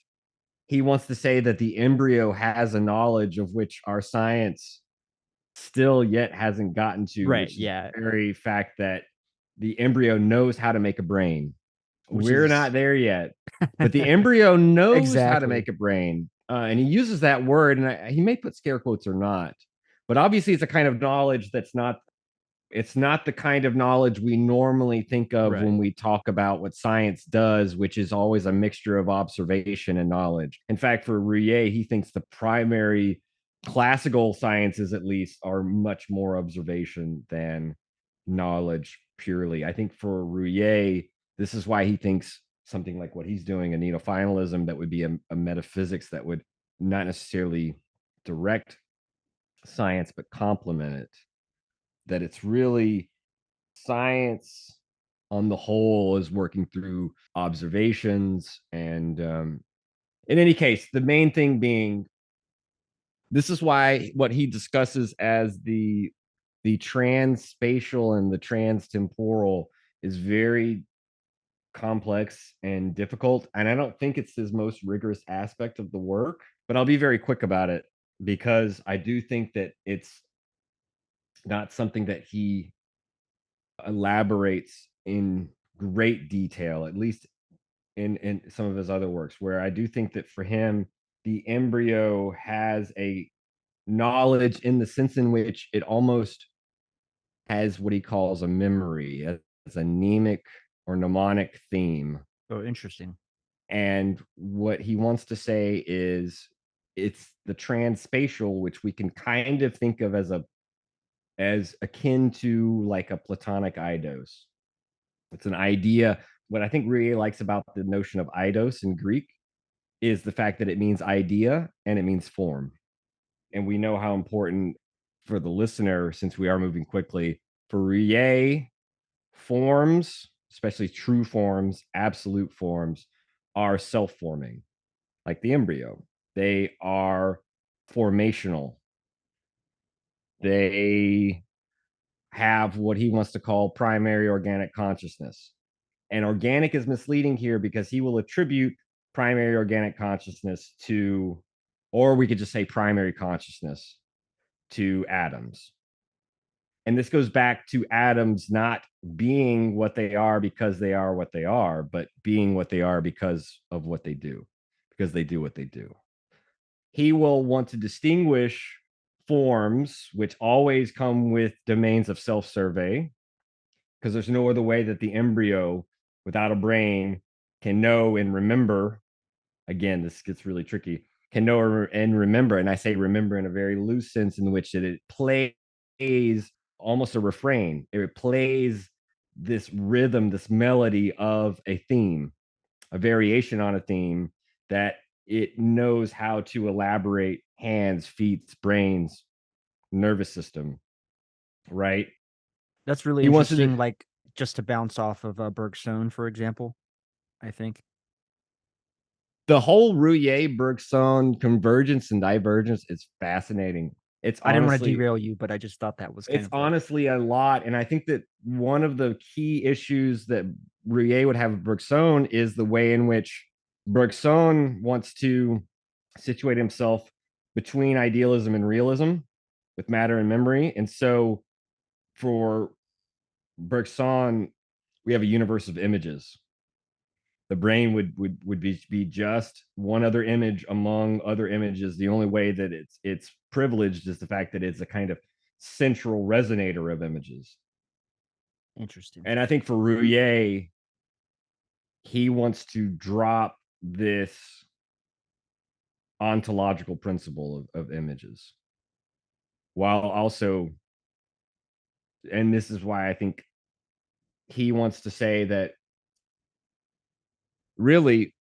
he wants to say that the embryo has a knowledge of which our science still yet hasn't gotten to, Right. which is Yeah. the very fact that the embryo knows how to make a brain. Which We're is not there yet, but the embryo knows how to exactly make a brain. And he uses that word, and he may put scare quotes or not, but obviously it's a kind of knowledge that's not, it's not the kind of knowledge we normally think of right. when we talk about what science does, which is always a mixture of observation and knowledge. In fact, for Ruyer, he thinks the primary classical sciences, at least, are much more observation than knowledge purely. I think for Ruyer, this is why he thinks something like what he's doing, a neofinalism, that would be a metaphysics that would not necessarily direct science, but complement it. That it's really science on the whole is working through observations. And in any case, the main thing being, this is why what he discusses as the transspatial and the transtemporal is very complex and difficult. And I don't think it's his most rigorous aspect of the work, but I'll be very quick about it because I do think that it's not something that he elaborates in great detail, at least in some of his other works, where I do think that for him, the embryo has a knowledge in the sense in which it almost has what he calls a memory, as a mnemic or mnemonic theme. Oh, interesting. And what he wants to say is it's the transspatial, which we can kind of think of as akin to like a Platonic eidos. It's an idea. What I think really likes about the notion of eidos in Greek is the fact that it means idea and it means form. And we know how important for the listener, since we are moving quickly, for Ruyer, forms, especially true forms, absolute forms, are self-forming, like the embryo. They are formational. They have what he wants to call primary organic consciousness. And organic is misleading here because he will attribute primary organic consciousness to, or we could just say primary consciousness, to atoms. And this goes back to atoms not being what they are because they are what they are, but being what they are because of what they do, because they do what they do. He will want to distinguish forms, which always come with domains of self-survey, because there's no other way that the embryo without a brain can know and remember. Again, this gets really tricky. Can know and remember, and I say remember in a very loose sense, in which it plays almost a refrain. It plays this rhythm, this melody of a theme, a variation on a theme that it knows how to elaborate hands, feet, brains, nervous system, right? That's really He wants to interesting, like, just to bounce off of, Bergson, for example, I think. the whole Ruyer Bergson convergence and divergence is fascinating. It's I didn't wanna honestly derail you, but I just thought that was kind it's of like honestly a lot. And I think that one of the key issues that Ruyer would have with Bergson is the way in which Bergson wants to situate himself between idealism and realism with matter and memory. And so for Bergson, we have a universe of images. The brain would be just one other image among other images. The only way that it's privileged is the fact that it's a kind of central resonator of images. interesting. And I think for Rouillet, he wants to drop this ontological principle of images, while also, and this is why I think he wants to say that really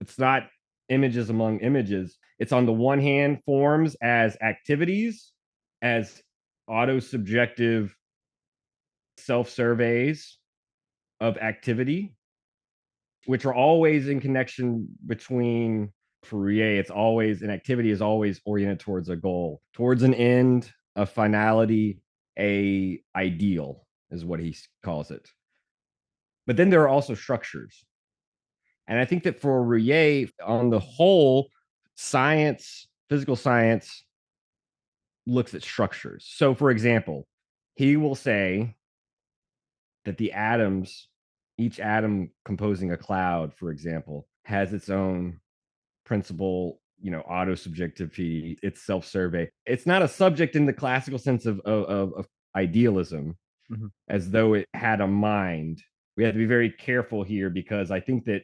it's not images among images. It's on the one hand forms as activities, as auto-subjective self-surveys of activity, which are always in connection between, for Rouillet, it's always an activity is always oriented towards a goal, towards an end, a finality, a ideal is what he calls it. But then there are also structures. And I think that for Rouillet, on the whole, science, physical science, looks at structures. So, for example, he will say that the atoms, each atom composing a cloud, for example, has its own principle, auto-subjectivity, its self-survey. It's not a subject in the classical sense of idealism, Mhm. as though it had a mind. We have to be very careful here, because I think that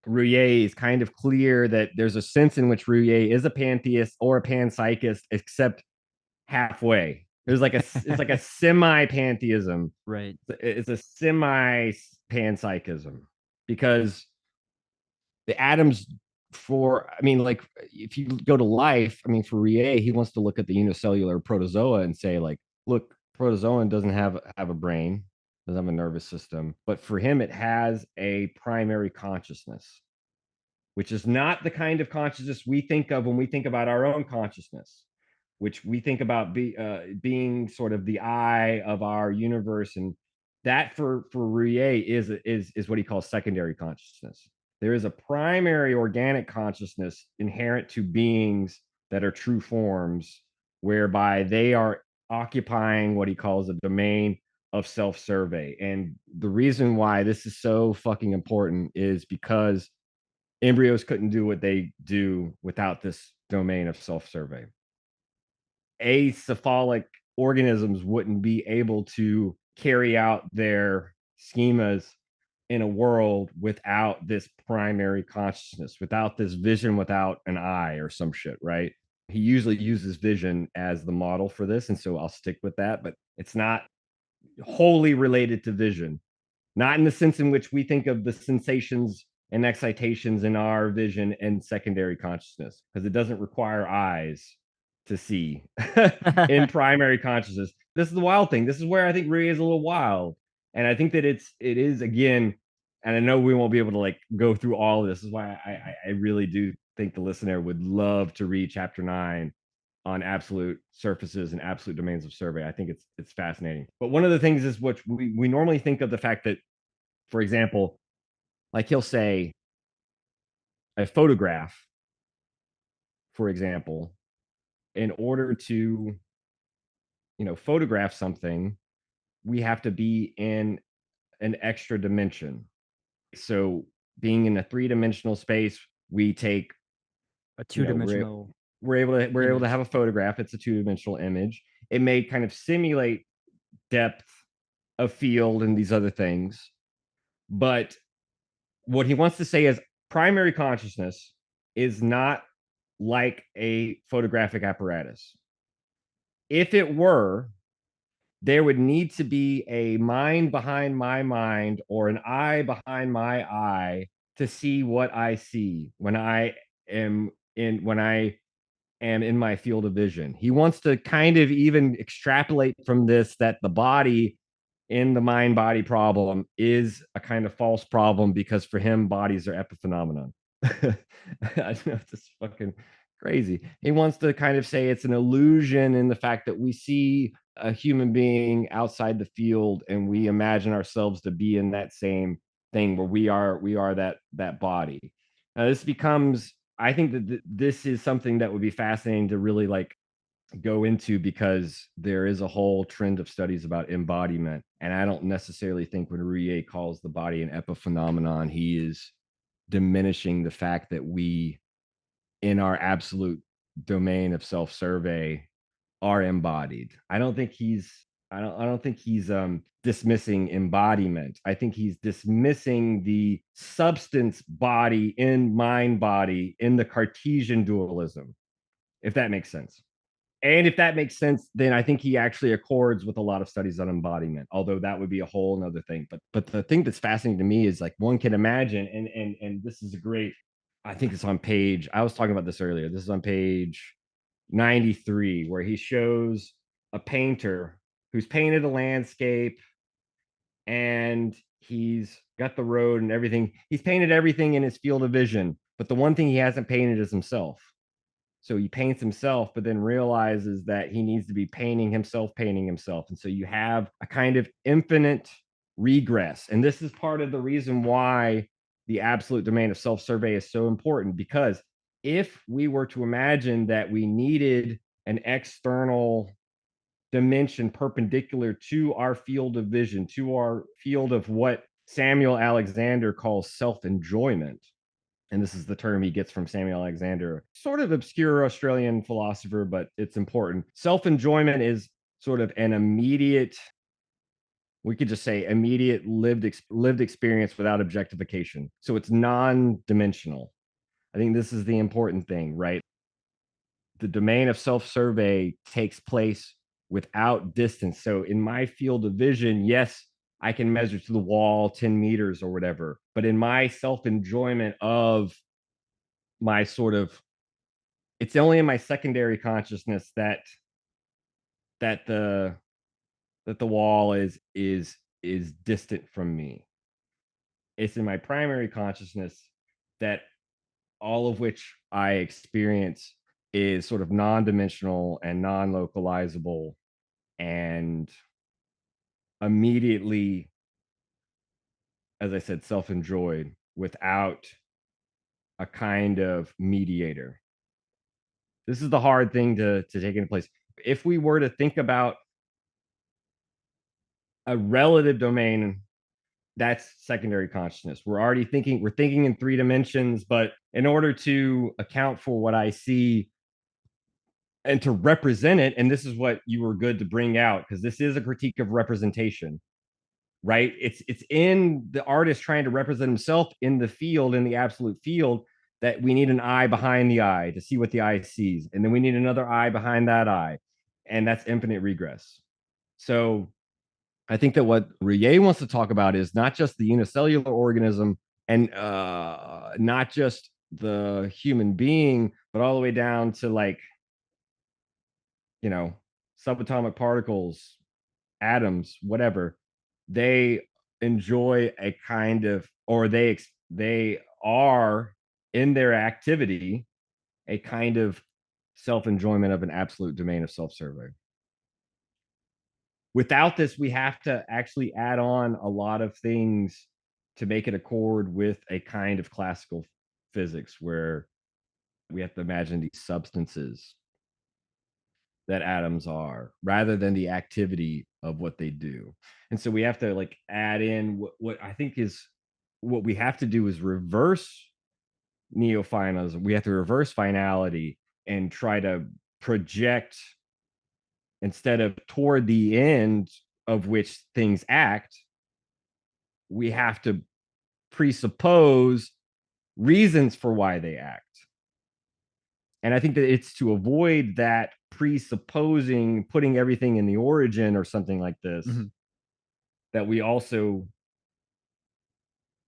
Rouillet is kind of clear that there's a sense in which Rouillet is a pantheist or a panpsychist, except halfway. It's like a semi pantheism. Right. It's a semi panpsychism, because the atoms, I mean, like, if you go to life, I mean, for Rie, he wants to look at the unicellular protozoa and say, like, look, protozoan doesn't have a brain, doesn't have a nervous system, but for him, it has a primary consciousness, which is not the kind of consciousness we think of when we think about our own consciousness, which we think about being sort of the eye of our universe. And that for Rouillet is what he calls secondary consciousness. There is a primary organic consciousness inherent to beings that are true forms, whereby they are occupying what he calls a domain of self-survey. And the reason why this is so fucking important is because embryos couldn't do what they do without this domain of self-survey. Acephalic organisms wouldn't be able to carry out their schemas in a world without this primary consciousness, without this vision without an eye or some shit, right? He usually uses vision as the model for this, and so I'll stick with that, but it's not wholly related to vision, not in the sense in which we think of the sensations and excitations in our vision and secondary consciousness, because it doesn't require eyes to see in primary consciousness. This is the wild thing. This is where I think Rui is a little wild. And I think that it is again, and I know we won't be able to like go through all of this. This is why I really do think the listener would love to read chapter 9 on absolute surfaces and absolute domains of survey. I think it's fascinating. But one of the things is what we normally think of the fact that, for example, like he'll say a photograph, for example, in order to photograph something, we have to be in an extra dimension. So being in a three-dimensional space, we take, A you know, re- two-dimensional we're able to Image. have a photograph. It's a two-dimensional image. It may kind of simulate depth of field and these other things. But what he wants to say is primary consciousness is not like a photographic apparatus. If it were, there would need to be a mind behind my mind or an eye behind my eye to see what I see when I am in my field of vision. He wants to kind of even extrapolate from this that the body in the mind body problem is a kind of false problem because for him, bodies are epiphenomenon. I know it's fucking crazy. He wants to kind of say it's an illusion in the fact that we see a human being outside the field and we imagine ourselves to be in that same thing where we are that body. Now this becomes, I think that this is something that would be fascinating to really like go into because there is a whole trend of studies about embodiment. And I don't necessarily think when Ruyer calls the body an epiphenomenon, he is diminishing the fact that we, in our absolute domain of self-survey, are embodied. I don't think he's dismissing embodiment. I think he's dismissing the substance body in mind body in the Cartesian dualism, if that makes sense. And if that makes sense, then I think he actually accords with a lot of studies on embodiment, although that would be a whole nother thing. But the thing that's fascinating to me is like one can imagine, and this is a great, I think it's on page, I was talking about this earlier. This is on page 93, where he shows a painter who's painted a landscape and he's got the road and everything. He's painted everything in his field of vision, but the one thing he hasn't painted is himself. So he paints himself, but then realizes that he needs to be painting himself. And so you have a kind of infinite regress. And this is part of the reason why the absolute domain of self-survey is so important, because if we were to imagine that we needed an external dimension perpendicular to our field of vision, to our field of what Samuel Alexander calls self-enjoyment, and this is the term he gets from Samuel Alexander, sort of obscure Australian philosopher, but it's important. Self-enjoyment is sort of an immediate, we could just say immediate lived experience without objectification. So it's non-dimensional. I think this is the important thing, right? The domain of self-survey takes place without distance. So in my field of vision, yes, I can measure to the wall 10 meters or whatever, but in my self-enjoyment of my sort of, it's only in my secondary consciousness that that the wall is distant from me. It's in my primary consciousness that all of which I experience is sort of non-dimensional and non-localizable and immediately, as I said, self-enjoyed without a kind of mediator. This is the hard thing to take into place. If we were to think about a relative domain, that's secondary consciousness. We're thinking in three dimensions, but in order to account for what I see and to represent it, and this is what you were good to bring out, because this is a critique of representation, right? It's in the artist trying to represent himself in the field, in the absolute field, that we need an eye behind the eye to see what the eye sees. And then we need another eye behind that eye. And that's infinite regress. So I think that what Ruyer wants to talk about is not just the unicellular organism and not just the human being, but all the way down to like, you know, subatomic particles, atoms, whatever. They enjoy a kind of, or they are in their activity a kind of self-enjoyment of an absolute domain of self-survey. Without this, we have to actually add on a lot of things to make it accord with a kind of classical physics where we have to imagine these substances that atoms are rather than the activity of what they do. And so we have to like add in what I think is what we have to do is reverse neofinalism. We have to reverse finality and try to project, instead of toward the end of which things act, we have to presuppose reasons for why they act. And I think that it's to avoid that presupposing, putting everything in the origin or something like this, that we also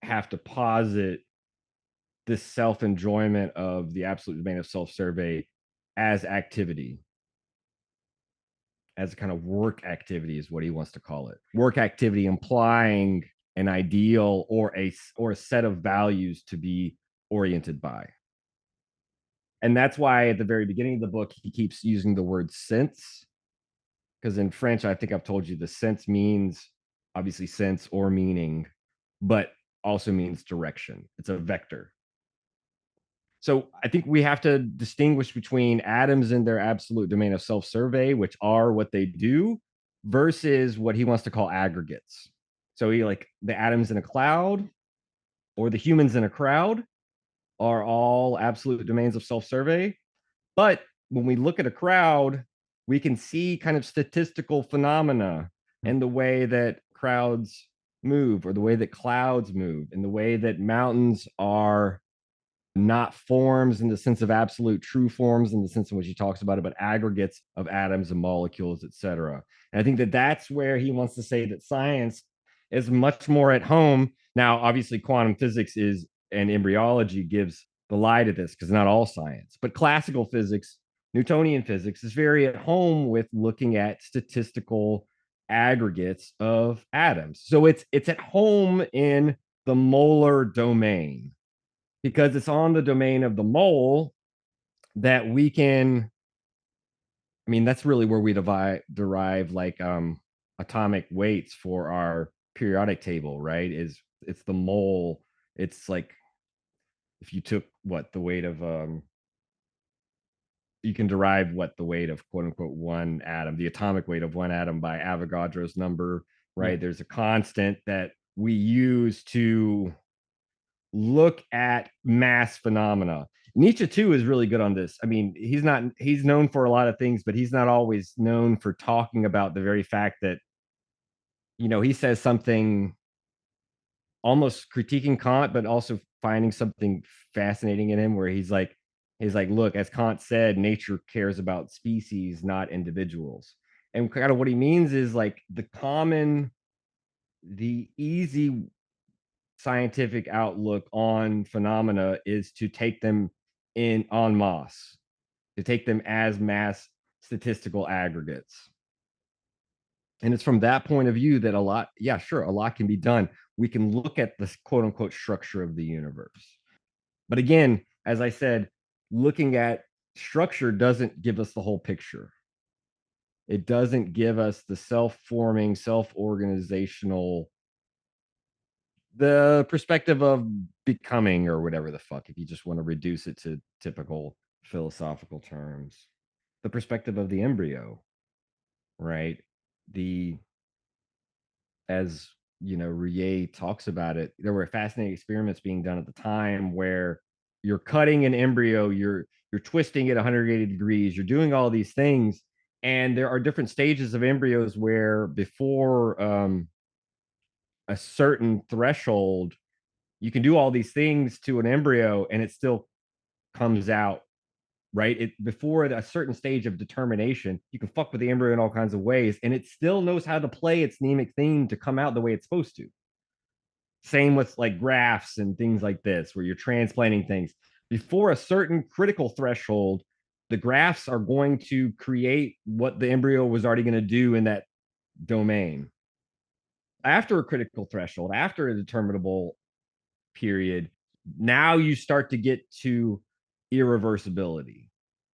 have to posit this self-enjoyment of the absolute domain of self-survey as activity, as a kind of work activity is what he wants to call it. Work activity implying an ideal or a set of values to be oriented by. And that's why at the very beginning of the book, he keeps using the word sense, because in French, I think I've told you, the sense means obviously sense or meaning, but also means direction. It's a vector. So I think we have to distinguish between atoms in their absolute domain of self-survey, which are what they do, versus what he wants to call aggregates. So he, like the atoms in a cloud or the humans in a crowd, are all absolute domains of self-survey. But when we look at a crowd, we can see kind of statistical phenomena in the way that crowds move, or the way that clouds move, and the way that mountains are not forms in the sense of absolute true forms in the sense in which he talks about it, but aggregates of atoms and molecules, etc. And I think that that's where he wants to say that science is much more at home. Now, obviously, quantum physics is, and embryology gives the lie to this, because not all science, but classical physics, Newtonian physics, is very at home with looking at statistical aggregates of atoms. So it's at home in the molar domain, because it's on the domain of the mole that we can, I mean, that's really where we derive like atomic weights for our periodic table, right? It's the mole. It's like if you took what the weight of you can derive what the weight of quote unquote one atom, the atomic weight of one atom, by Avogadro's number, right? Yeah. There's a constant that we use to look at mass phenomena. Nietzsche too is really good on this. I mean, he's known for a lot of things, but he's not always known for talking about the very fact that, he says something almost critiquing Kant, but also finding something fascinating in him, where he's like, look, as Kant said, nature cares about species, not individuals. And kind of what he means is like the easy scientific outlook on phenomena is to take them in en masse, to take them as mass statistical aggregates. And it's from that point of view that a lot can be done. We can look at the quote unquote structure of the universe. But again, as I said, looking at structure doesn't give us the whole picture. It doesn't give us the self-forming, self-organizational, the perspective of becoming, or whatever the fuck, if you just want to reduce it to typical philosophical terms, the perspective of the embryo, right? As Ruyer talks about it, there were fascinating experiments being done at the time where you're cutting an embryo, you're twisting it 180 degrees, you're doing all these things, and there are different stages of embryos where before a certain threshold, you can do all these things to an embryo and it still comes out right. Before a certain stage of determination, you can fuck with the embryo in all kinds of ways, and it still knows how to play its mnemic theme to come out the way it's supposed to. Same with like grafts and things like this, where you're transplanting things. Before a certain critical threshold, the grafts are going to create what the embryo was already going to do in that domain. After a critical threshold, after a determinable period, now you start to get to irreversibility.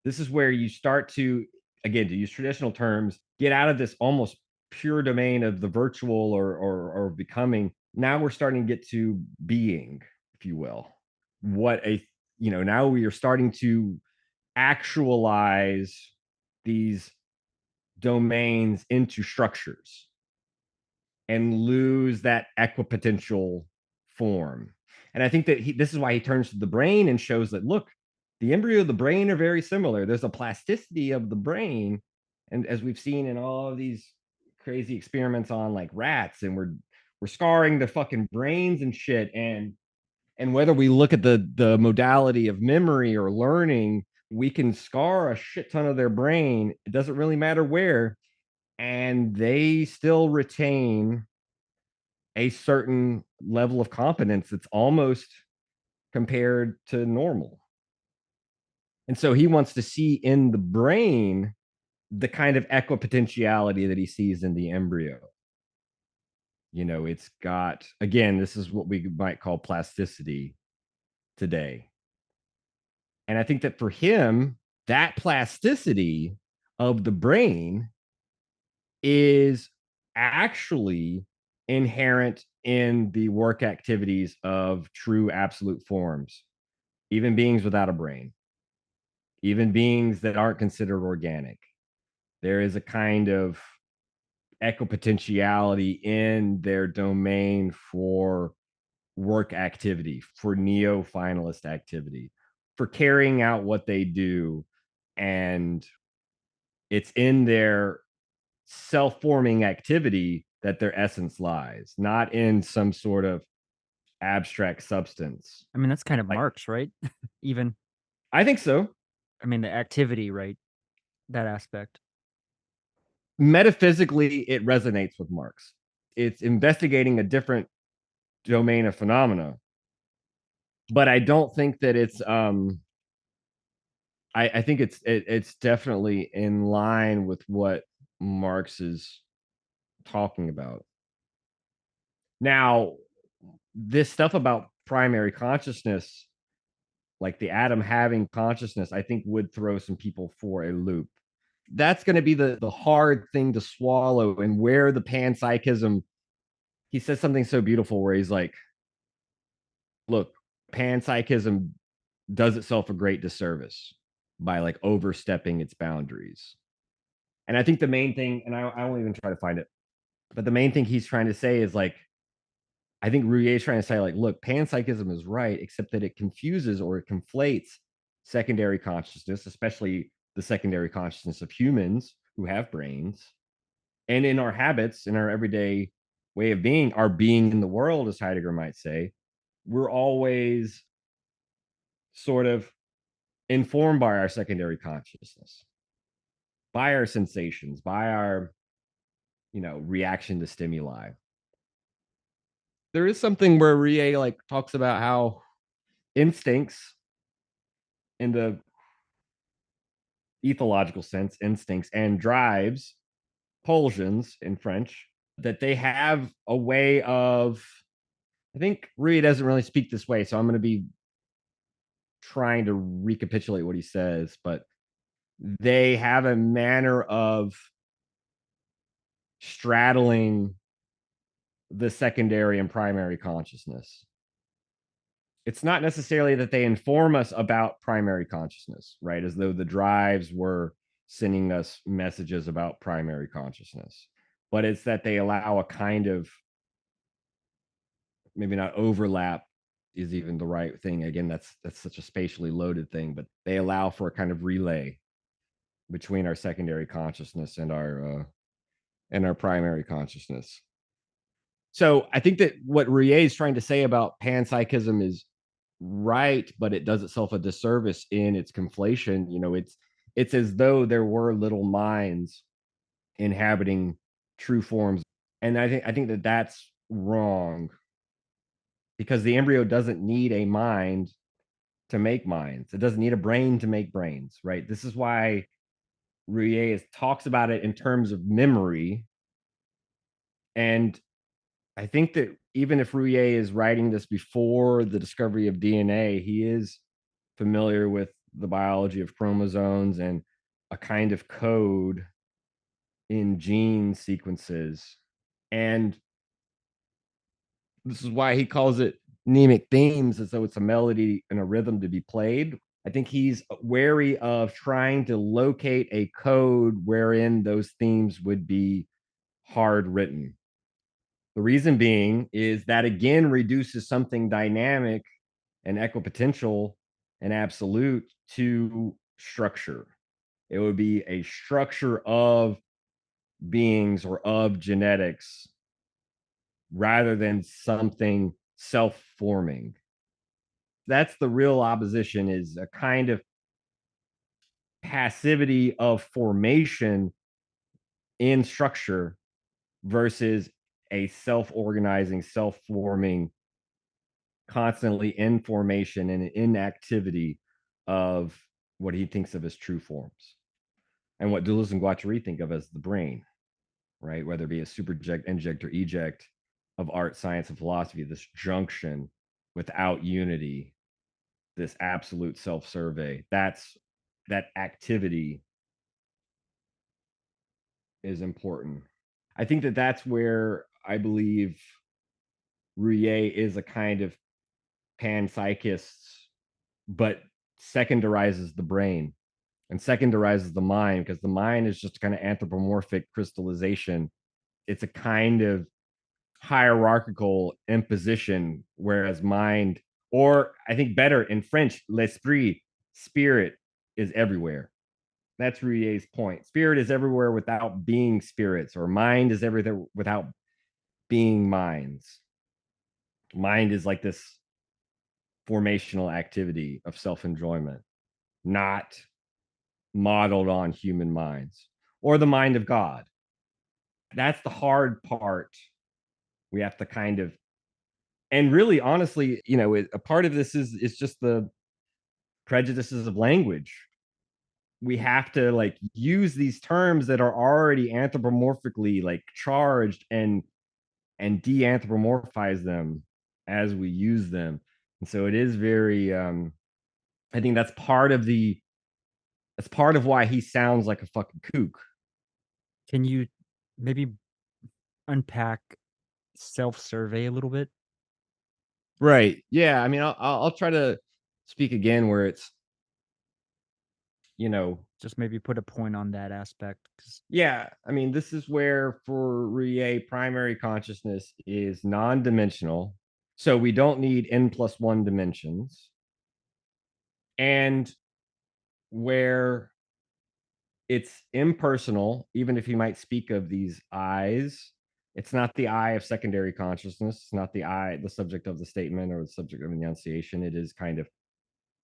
This is where you start to, again, to use traditional terms, get out of this almost pure domain of the virtual or becoming. Now we're starting to get to being, if you will. Now we are starting to actualize these domains into structures and lose that equipotential form. And I think that this is why he turns to the brain and shows that, look, the embryo, the brain are very similar. There's a plasticity of the brain, and as we've seen in all of these crazy experiments on like rats, and we're scarring the fucking brains and shit, and whether we look at the modality of memory or learning, we can scar a shit ton of their brain. It doesn't really matter where, and they still retain a certain level of competence that's almost compared to normal. And so he wants to see in the brain the kind of equipotentiality that he sees in the embryo. You know, it's got, again, this is what we might call plasticity today. And I think that for him, that plasticity of the brain is actually inherent in the work activities of true absolute forms, even beings without a brain, even beings that aren't considered organic. There is a kind of equipotentiality in their domain for work activity, for neo-finalist activity, for carrying out what they do. And it's in their self-forming activity that their essence lies, not in some sort of abstract substance. I mean, that's kind of Like, Marx, right? Even, I think so. I mean, the activity, right? That aspect. Metaphysically, it resonates with Marx. It's investigating a different domain of phenomena, but I don't think that it's I think it's definitely in line with what Marx is talking about. Now, this stuff about primary consciousness, like the atom having consciousness, I think would throw some people for a loop. That's going to be the hard thing to swallow, and where the panpsychism, he says something so beautiful where he's like, look, panpsychism does itself a great disservice by like overstepping its boundaries. And I think the main thing, and I won't even try to find it, but the main thing he's trying to say is like, I think Ruyer is trying to say, like, look, panpsychism is right, except that it confuses or it conflates secondary consciousness, especially the secondary consciousness of humans who have brains, and in our habits, in our everyday way of being, our being in the world, as Heidegger might say, we're always sort of informed by our secondary consciousness, by our sensations, by our, reaction to stimuli. There is something where Rie like talks about how instincts, in the ethological sense, instincts and drives, pulsions in French, that they have a way of, I think Rie doesn't really speak this way, so I'm going to be trying to recapitulate what he says, but they have a manner of straddling the secondary and primary consciousness. It's not necessarily that they inform us about primary consciousness, right? As though the drives were sending us messages about primary consciousness, but it's that they allow a kind of, maybe not overlap is even the right thing. Again, that's such a spatially loaded thing, but they allow for a kind of relay between our secondary consciousness and our primary consciousness. So I think that what Ruyer is trying to say about panpsychism is right, but it does itself a disservice in its conflation. It's as though there were little minds inhabiting true forms, and I think that that's wrong, because the embryo doesn't need a mind to make minds. It doesn't need a brain to make brains, right? This is why Ruyer talks about it in terms of memory. And I think that even if Ruyer is writing this before the discovery of DNA, he is familiar with the biology of chromosomes and a kind of code in gene sequences. And this is why he calls it mnemic themes, as though it's a melody and a rhythm to be played. I think he's wary of trying to locate a code wherein those themes would be hard written. The reason being is that, again, reduces something dynamic and equipotential and absolute to structure. It would be a structure of beings or of genetics rather than something self-forming. That's the real opposition, is a kind of passivity of formation in structure versus a self-organizing, self-forming, constantly in formation and in activity of what he thinks of as true forms, and what Deleuze and Guattari think of as the brain, right? Whether it be a superject, inject, or eject of art, science, and philosophy, this junction without unity, this absolute self-survey, that activity is important. I think that's where I believe Ruyer is a kind of panpsychist, but secondarizes the brain and secondarizes the mind, because the mind is just kind of anthropomorphic crystallization. It's a kind of hierarchical imposition, whereas mind, or I think better in French, l'esprit, spirit, is everywhere. That's Ruyer's point. Spirit is everywhere without being spirits, or mind is everywhere without being minds. Mind is like this formational activity of self-enjoyment, not modeled on human minds or the mind of God. That's the hard part. We have to kind of, and really, honestly, a part of this is just the prejudices of language. We have to like use these terms that are already anthropomorphically like charged and de-anthropomorphize them as we use them. And so it is very I think that's part of why he sounds like a fucking kook. Can you maybe unpack self-survey a little bit? Right. Yeah. I mean, I'll try to speak again where it's, Just maybe put a point on that aspect. yeah. I mean, this is where for Rie, primary consciousness is non-dimensional. So we don't need n+1 dimensions. And where it's impersonal, even if you might speak of these eyes, it's not the eye of secondary consciousness. It's not the subject of the statement or the subject of enunciation. It is kind of,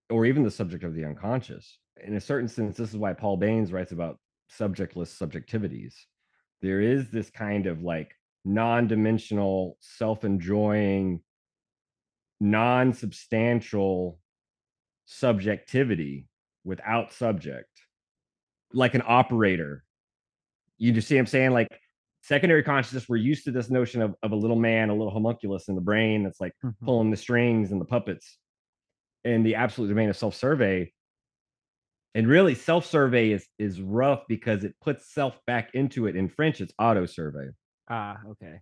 or even the subject of the unconscious. In a certain sense, this is why Paul Baines writes about subjectless subjectivities. There is this kind of like non-dimensional, self-enjoying, non-substantial subjectivity without subject, like an operator. You just see what I'm saying? Like secondary consciousness, we're used to this notion of a little man, a little homunculus in the brain that's like pulling the strings and the puppets. In the absolute domain of self-survey, and really self-survey is rough because it puts self back into it. In French, it's auto-survey. Okay.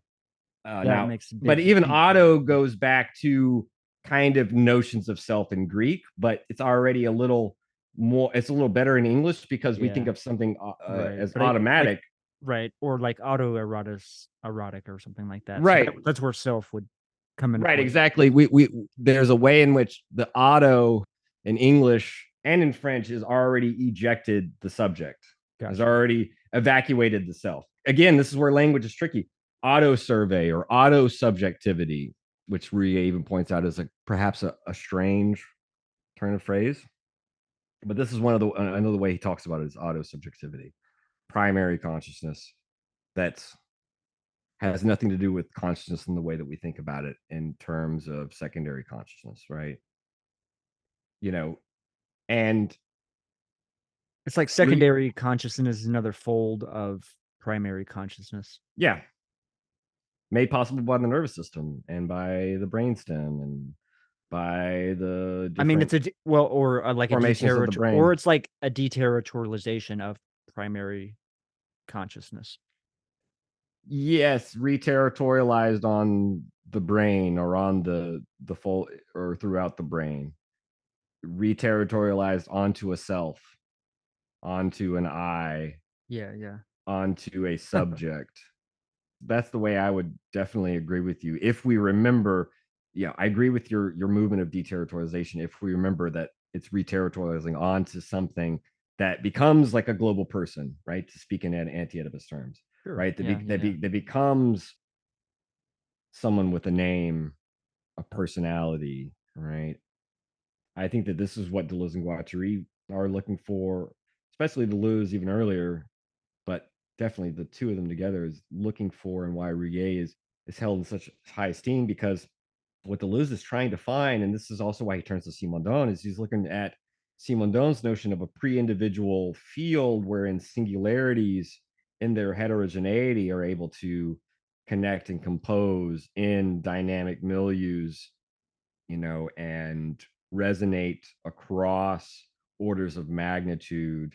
That now makes a but even auto goes back to kind of notions of self in Greek, but it's already a little more, it's a little better in English because we think of something as but automatic. Right. Or like erotic or something like that. Right. So that's where self would come in. Right. Exactly. We there's a way in which the auto in English and in French is already ejected the subject, has already evacuated the self. Again, this is where language is tricky. Auto survey or auto subjectivity, which Ruyer even points out as perhaps a strange turn of phrase. But this is one of another way he talks about it is auto subjectivity, primary consciousness that's has nothing to do with consciousness in the way that we think about it in terms of secondary consciousness, right? And it's like secondary consciousness is another fold of primary consciousness. Yeah. Made possible by the nervous system and by the brainstem and by the I mean, it's like a deterritorial, or it's like a deterritorialization of primary consciousness. Yes, reterritorialized on the brain or on the full or throughout the brain. Reterritorialized onto a self, onto an I. Yeah. Onto a subject. That's the way I would definitely agree with you. If we remember, I agree with your movement of deterritorialization. If we remember that it's re-territorializing onto something that becomes like a global person, right? To speak in anti-oedipus terms, Sure. right? Yeah. Yeah. That becomes someone with a name, a personality, right? I think that this is what Deleuze and Guattari are looking for, especially Deleuze even earlier, but definitely the two of them together is looking for, and why Rouillet is held in such high esteem, because what Deleuze is trying to find, and this is also why he turns to Simondon, is he's looking at Simondon's notion of a pre-individual field wherein singularities in their heterogeneity are able to connect and compose in dynamic milieus, and resonate across orders of magnitude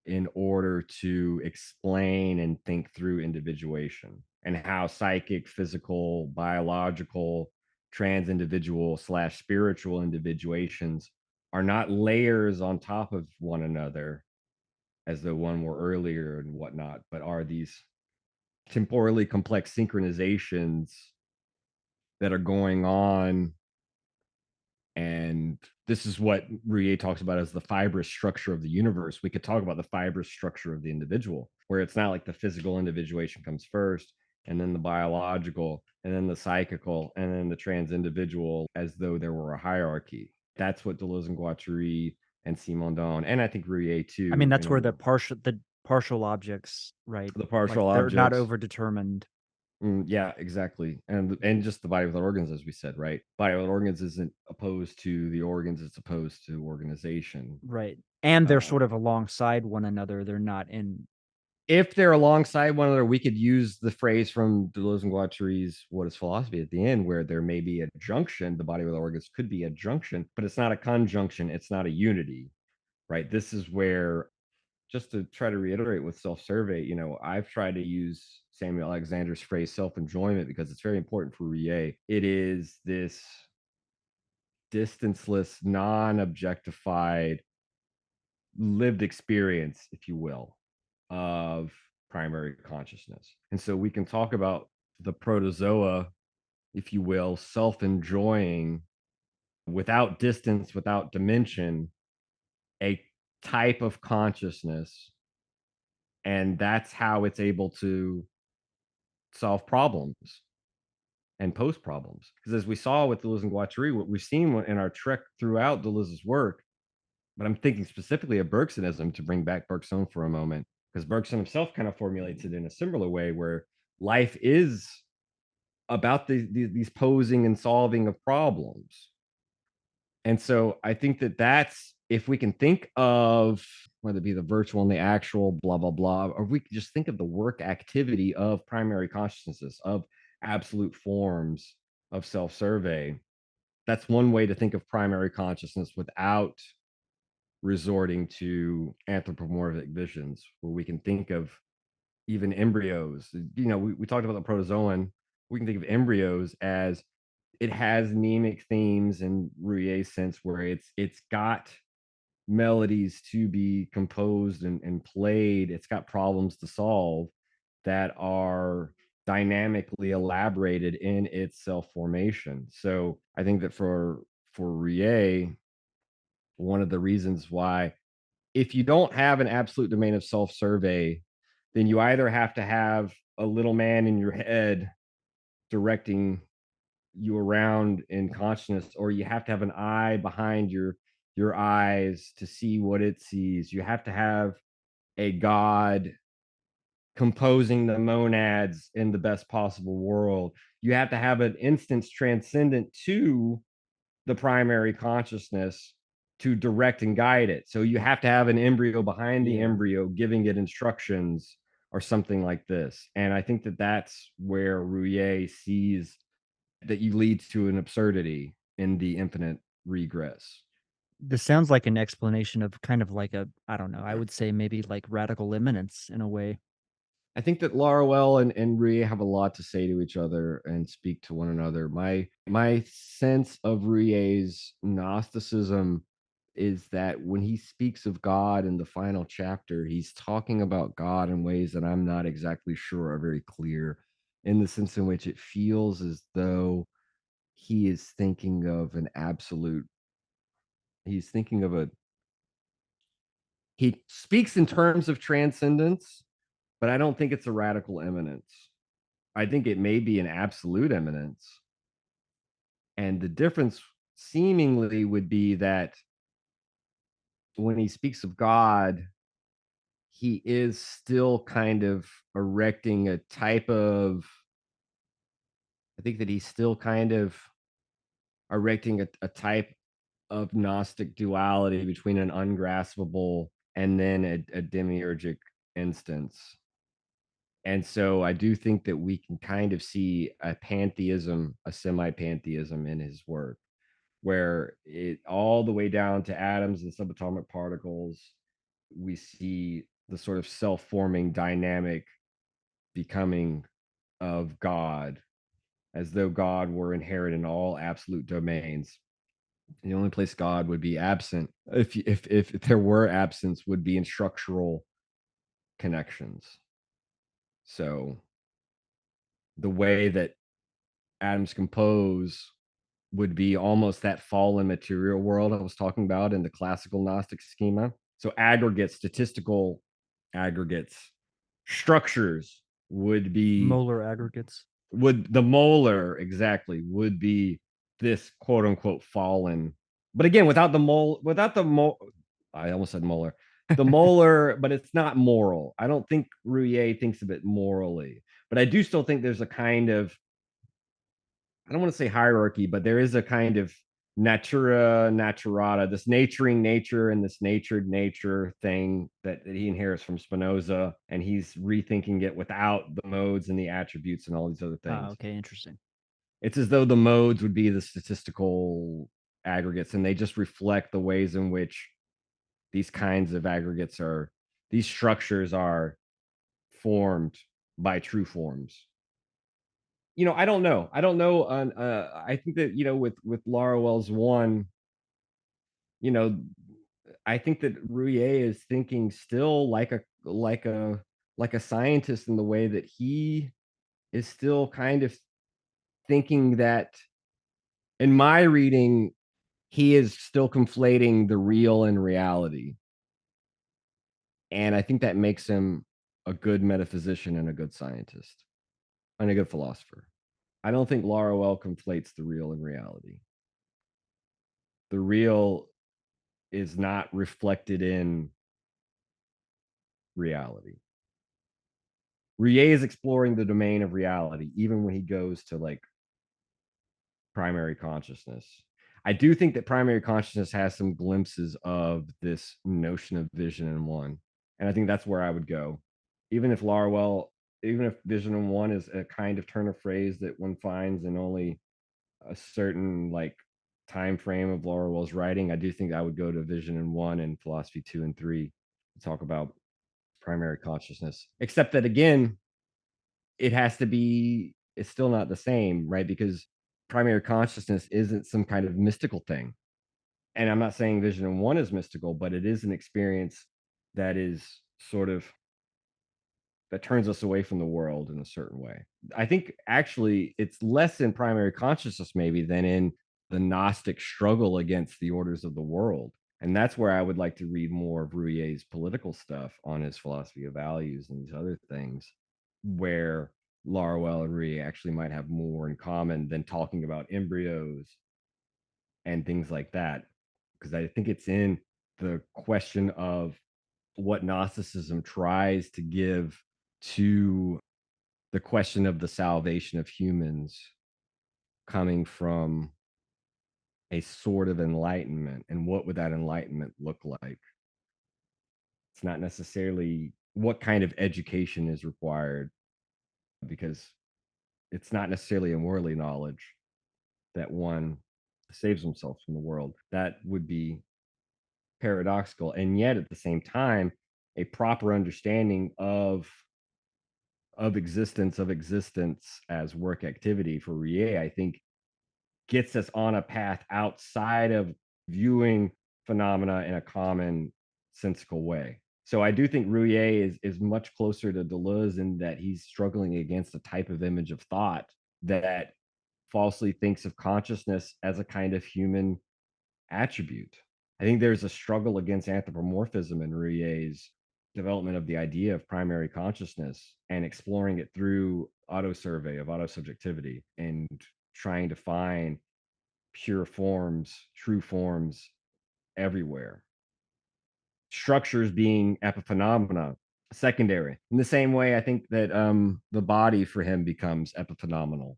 in order to explain and think through individuation, and how psychic, physical, biological, trans individual slash spiritual individuations are not layers on top of one another as though one were earlier and whatnot, but are these temporally complex synchronizations that are going on. And this is what Rouillet talks about as the fibrous structure of the universe. We could talk about the fibrous structure of the individual, where it's not like the physical individuation comes first, and then the biological, and then the psychical, and then the trans individual, as though there were a hierarchy. That's what Deleuze and Guattari and Simondon, and I think Rouillet I mean, too, that's where the partial objects, right? the Like partial they're not objects. overdetermined. Yeah, exactly. And just the body without organs, as we said, right? Body without organs isn't opposed to the organs, it's opposed to organization. Right. And they're Uh, sort of alongside one another. They're not in. if they're alongside one another, we could use the phrase from Deleuze and Guattari's What is Philosophy at the end, where there may be a junction. The body without organs could be a junction, but it's not a conjunction, it's not a unity, right? This is where, just to try to reiterate with self-survey, I've tried to use Samuel Alexander's phrase self-enjoyment because it's very important for Rie. It is this distanceless, non-objectified, lived experience, if you will, of primary consciousness. And so we can talk about the protozoa, if you will, self-enjoying without distance, without dimension, a type of consciousness, and that's how it's able to solve problems and pose problems. Because as we saw with Deleuze and Guattari, what we've seen in our trek throughout Deleuze's work, but I'm thinking specifically of Bergsonism, to bring back Bergson for a moment, because Bergson himself kind of formulates it in a similar way, where life is about these posing and solving of problems. And so I think that that's, if we can think of whether it be the virtual and the actual, blah, blah, blah, or we can just think of the work activity of primary consciousnesses, of absolute forms of self-survey. That's one way to think of primary consciousness without resorting to anthropomorphic visions, where we can think of even embryos. We talked about the protozoan. We can think of embryos as, it has mnemic themes in Rouillet's sense, where it's got melodies to be composed and played. It's got problems to solve that are dynamically elaborated in its self-formation. So I think that for Rouillet, one of the reasons why, if you don't have an absolute domain of self-survey, then you either have to have a little man in your head directing you around in consciousness, or you have to have an eye behind your eyes to see what it sees. You have to have a god composing the monads in the best possible world. You have to have an instance transcendent to the primary consciousness to direct and guide it. So you have to have an embryo behind the Yeah. embryo giving it instructions, or something like this. And I think that that's where Rouillet sees that you lead to an absurdity in the infinite regress. This sounds like an explanation of kind of like a, I don't know, I would say maybe like radical immanence in a way. I think that Laruelle and Rouillet have a lot to say to each other and speak to one another. My sense of Rouillet's Gnosticism is that when he speaks of God in the final chapter, he's talking about God in ways that I'm not exactly sure are very clear, in the sense in which it feels as though he is thinking of an absolute he's thinking of a he speaks in terms of transcendence, but I don't think it's a radical eminence. I think it may be an absolute eminence. And the difference seemingly would be that when he speaks of God, he is still kind of erecting a type of, I think that he's still kind of erecting a type of Gnostic duality between an ungraspable and then a demiurgic instance. And so I do think that we can kind of see a pantheism, a semi-pantheism in his work, where it all the way down to atoms and subatomic particles, we see the sort of self-forming dynamic becoming of God, as though God were inherent in all absolute domains. The only place God would be absent, if there were absence, would be in structural connections. So the way that atoms compose would be almost that fallen material world I was talking about in the classical Gnostic schema. So aggregates, statistical aggregates, structures would be Molar aggregates. would the molar exactly would be this quote unquote fallen. But again, without the I almost said molar. The molar, but it's not moral. I don't think Ruyer thinks of it morally, but I do still think there's a kind of, I don't want to say hierarchy, but there is a kind of natura naturata, this naturing nature and this natured nature thing that he inherits from Spinoza, and he's rethinking it without the modes and the attributes and all these other things. Okay, interesting. It's as though the modes would be the statistical aggregates, and they just reflect the ways in which these kinds of aggregates are, these structures are formed by true forms. I don't know. I don't know. I think that with Laruel's one, you know, I think that Rouillet is thinking still like a scientist in the way that he is still kind of thinking that, in my reading, he is still conflating the real and reality. And I think that makes him a good metaphysician and a good scientist and a good philosopher. I don't think Laruel conflates the real and reality. The real is not reflected in reality. Rie is exploring the domain of reality, even when he goes to like primary consciousness. I do think that primary consciousness has some glimpses of this notion of vision in one. And I think that's where I would go. Even if Laruel, even if vision in one is a kind of turn of phrase that one finds in only a certain like time frame of Laruel's writing, I do think I would go to vision in one and philosophy 2 and 3 to talk about primary consciousness. Except that again, it's still not the same, right? Because primary consciousness isn't some kind of mystical thing. And I'm not saying vision in one is mystical, but it is an experience that is sort of, that turns us away from the world in a certain way. I think actually it's less in primary consciousness maybe than in the Gnostic struggle against the orders of the world. And that's where I would like to read more of Rouillet's political stuff on his philosophy of values and these other things, where Laruel and Rouillet actually might have more in common than talking about embryos and things like that. Because I think it's in the question of what Gnosticism tries to give to the question of the salvation of humans coming from a sort of enlightenment. And what would that enlightenment look like? It's not necessarily what kind of education is required, because it's not necessarily a worldly knowledge that one saves himself from the world. That would be paradoxical. And yet at the same time, a proper understanding of existence as work activity for Rie, I think, gets us on a path outside of viewing phenomena in a common sensical way. So I do think Rouillet is much closer to Deleuze in that he's struggling against a type of image of thought that falsely thinks of consciousness as a kind of human attribute. I think there's a struggle against anthropomorphism in Ruyer's development of the idea of primary consciousness and exploring it through auto-survey of autosubjectivity and trying to find pure forms, true forms everywhere. Structures being epiphenomena, secondary. In the same way, I think that the body for him becomes epiphenomenal,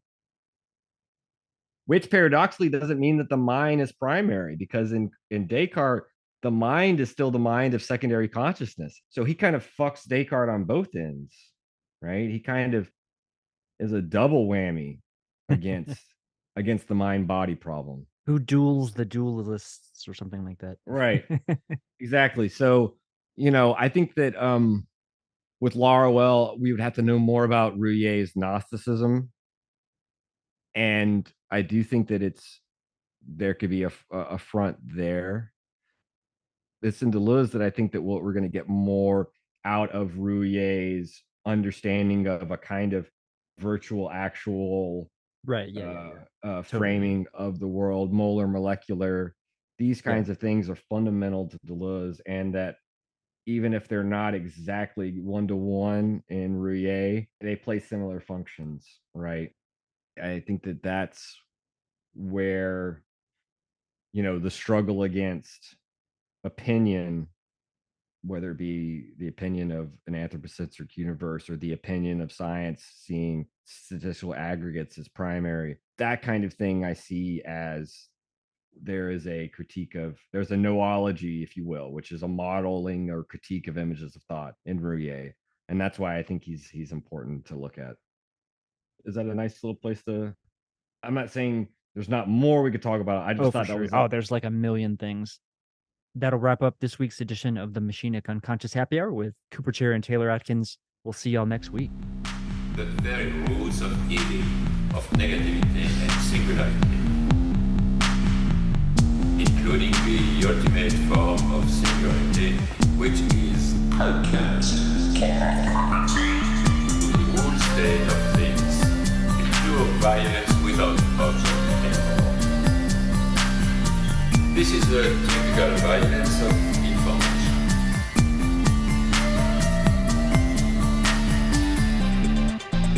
which paradoxically doesn't mean that the mind is primary, because in Descartes, the mind is still the mind of secondary consciousness. So he kind of fucks Descartes on both ends, right? He kind of is a double whammy against against the mind body problem. Who duels the duelists or something like that. Right. Exactly. So, I think that with Laruelle, we would have to know more about Ruyer's Gnosticism. And I do think that there could be a front there. It's in Deleuze that I think that we're going to get more out of Ruyer's understanding of a kind of virtual, actual Right. Yeah. Totally. framing of the world, molar, molecular. These kinds of things are fundamental to Deleuze, and that even if they're not exactly one-to-one in Ruyer, they play similar functions, right? I think that that's where, the struggle against opinion, whether it be the opinion of an anthropocentric universe or the opinion of science seeing statistical aggregates as primary, that kind of thing I see as there's a noology, if you will, which is a modeling or critique of images of thought in Ruyer. And that's why I think he's important to look at. Is that a nice little place to? I'm not saying there's not more we could talk about. I just Oh, for thought that sure. was Oh, there's like a million things. That'll wrap up this week's edition of the Machinic Unconscious Happy Hour with Cooper Chair and Taylor Atkins. We'll see y'all next week. The very roots of evil, of negativity and singularity, including the ultimate form of singularity, which is the whole state of things, the pure violence without object anymore. This is the typical violence of information.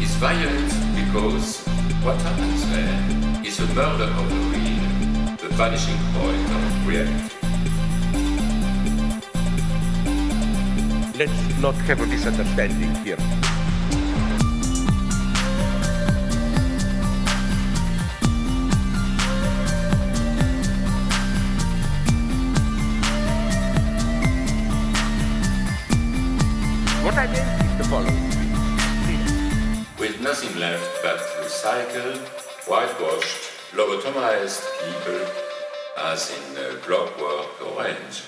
It's violent because what happens there is a murder of the real, the vanishing point of reality. Let's not have a misunderstanding here. What I meant is the following. With nothing left but recycled, whitewashed, lobotomized people, as in Clockwork Orange.